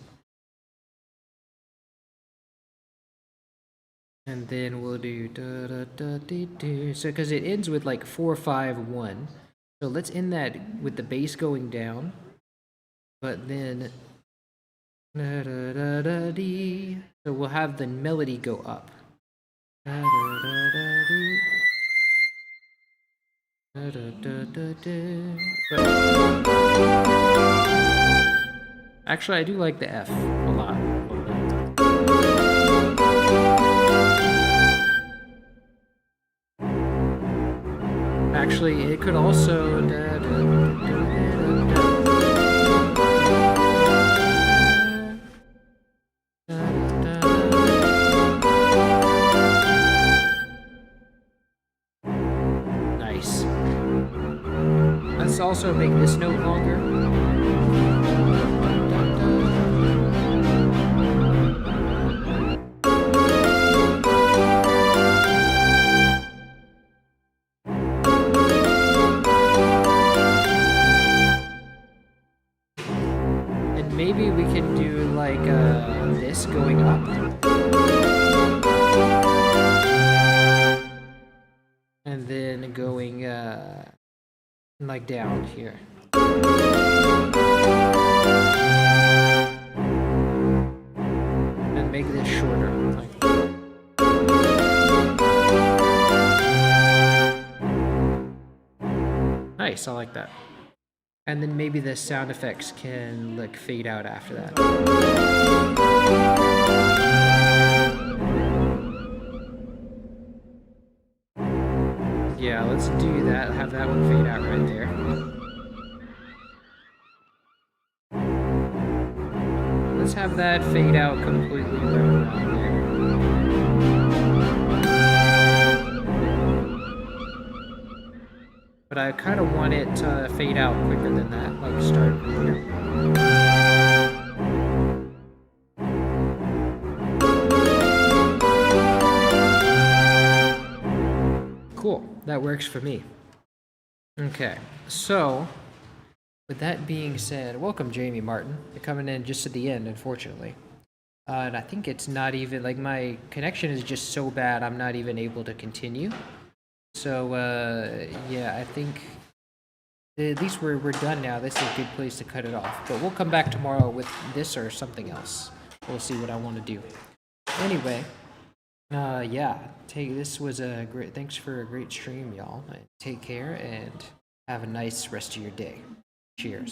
And then we'll do da da da dee doo. So because it ends with like 4 5 1. So let's end that with the bass going down. But then da da da da dee. So we'll have the melody go up. Da da da da dee. Da da da da da. But actually I do like the F a lot. Actually, it could also nice. Let's also make this note longer. maybe we can do like this going up. And then going like down here. And make this shorter. Nice, I like that. And then maybe the sound effects can like fade out after that. Yeah, let's do that. Have that one fade out right there. Let's have that fade out completely right around there. But I kind of want it to fade out quicker than that, like start here. Cool, that works for me. Okay, so with that being said, welcome Jamie Martin. You're coming in just at the end, unfortunately. And I think it's not even, like my connection is just so bad I'm not even able to continue. So yeah, I think at least we're done now. This is a good place to cut it off. But we'll come back tomorrow with this or something else. We'll see what I want to do. Anyway, yeah, this was a great, thanks for a great stream, y'all. Take care and have a nice rest of your day. Cheers.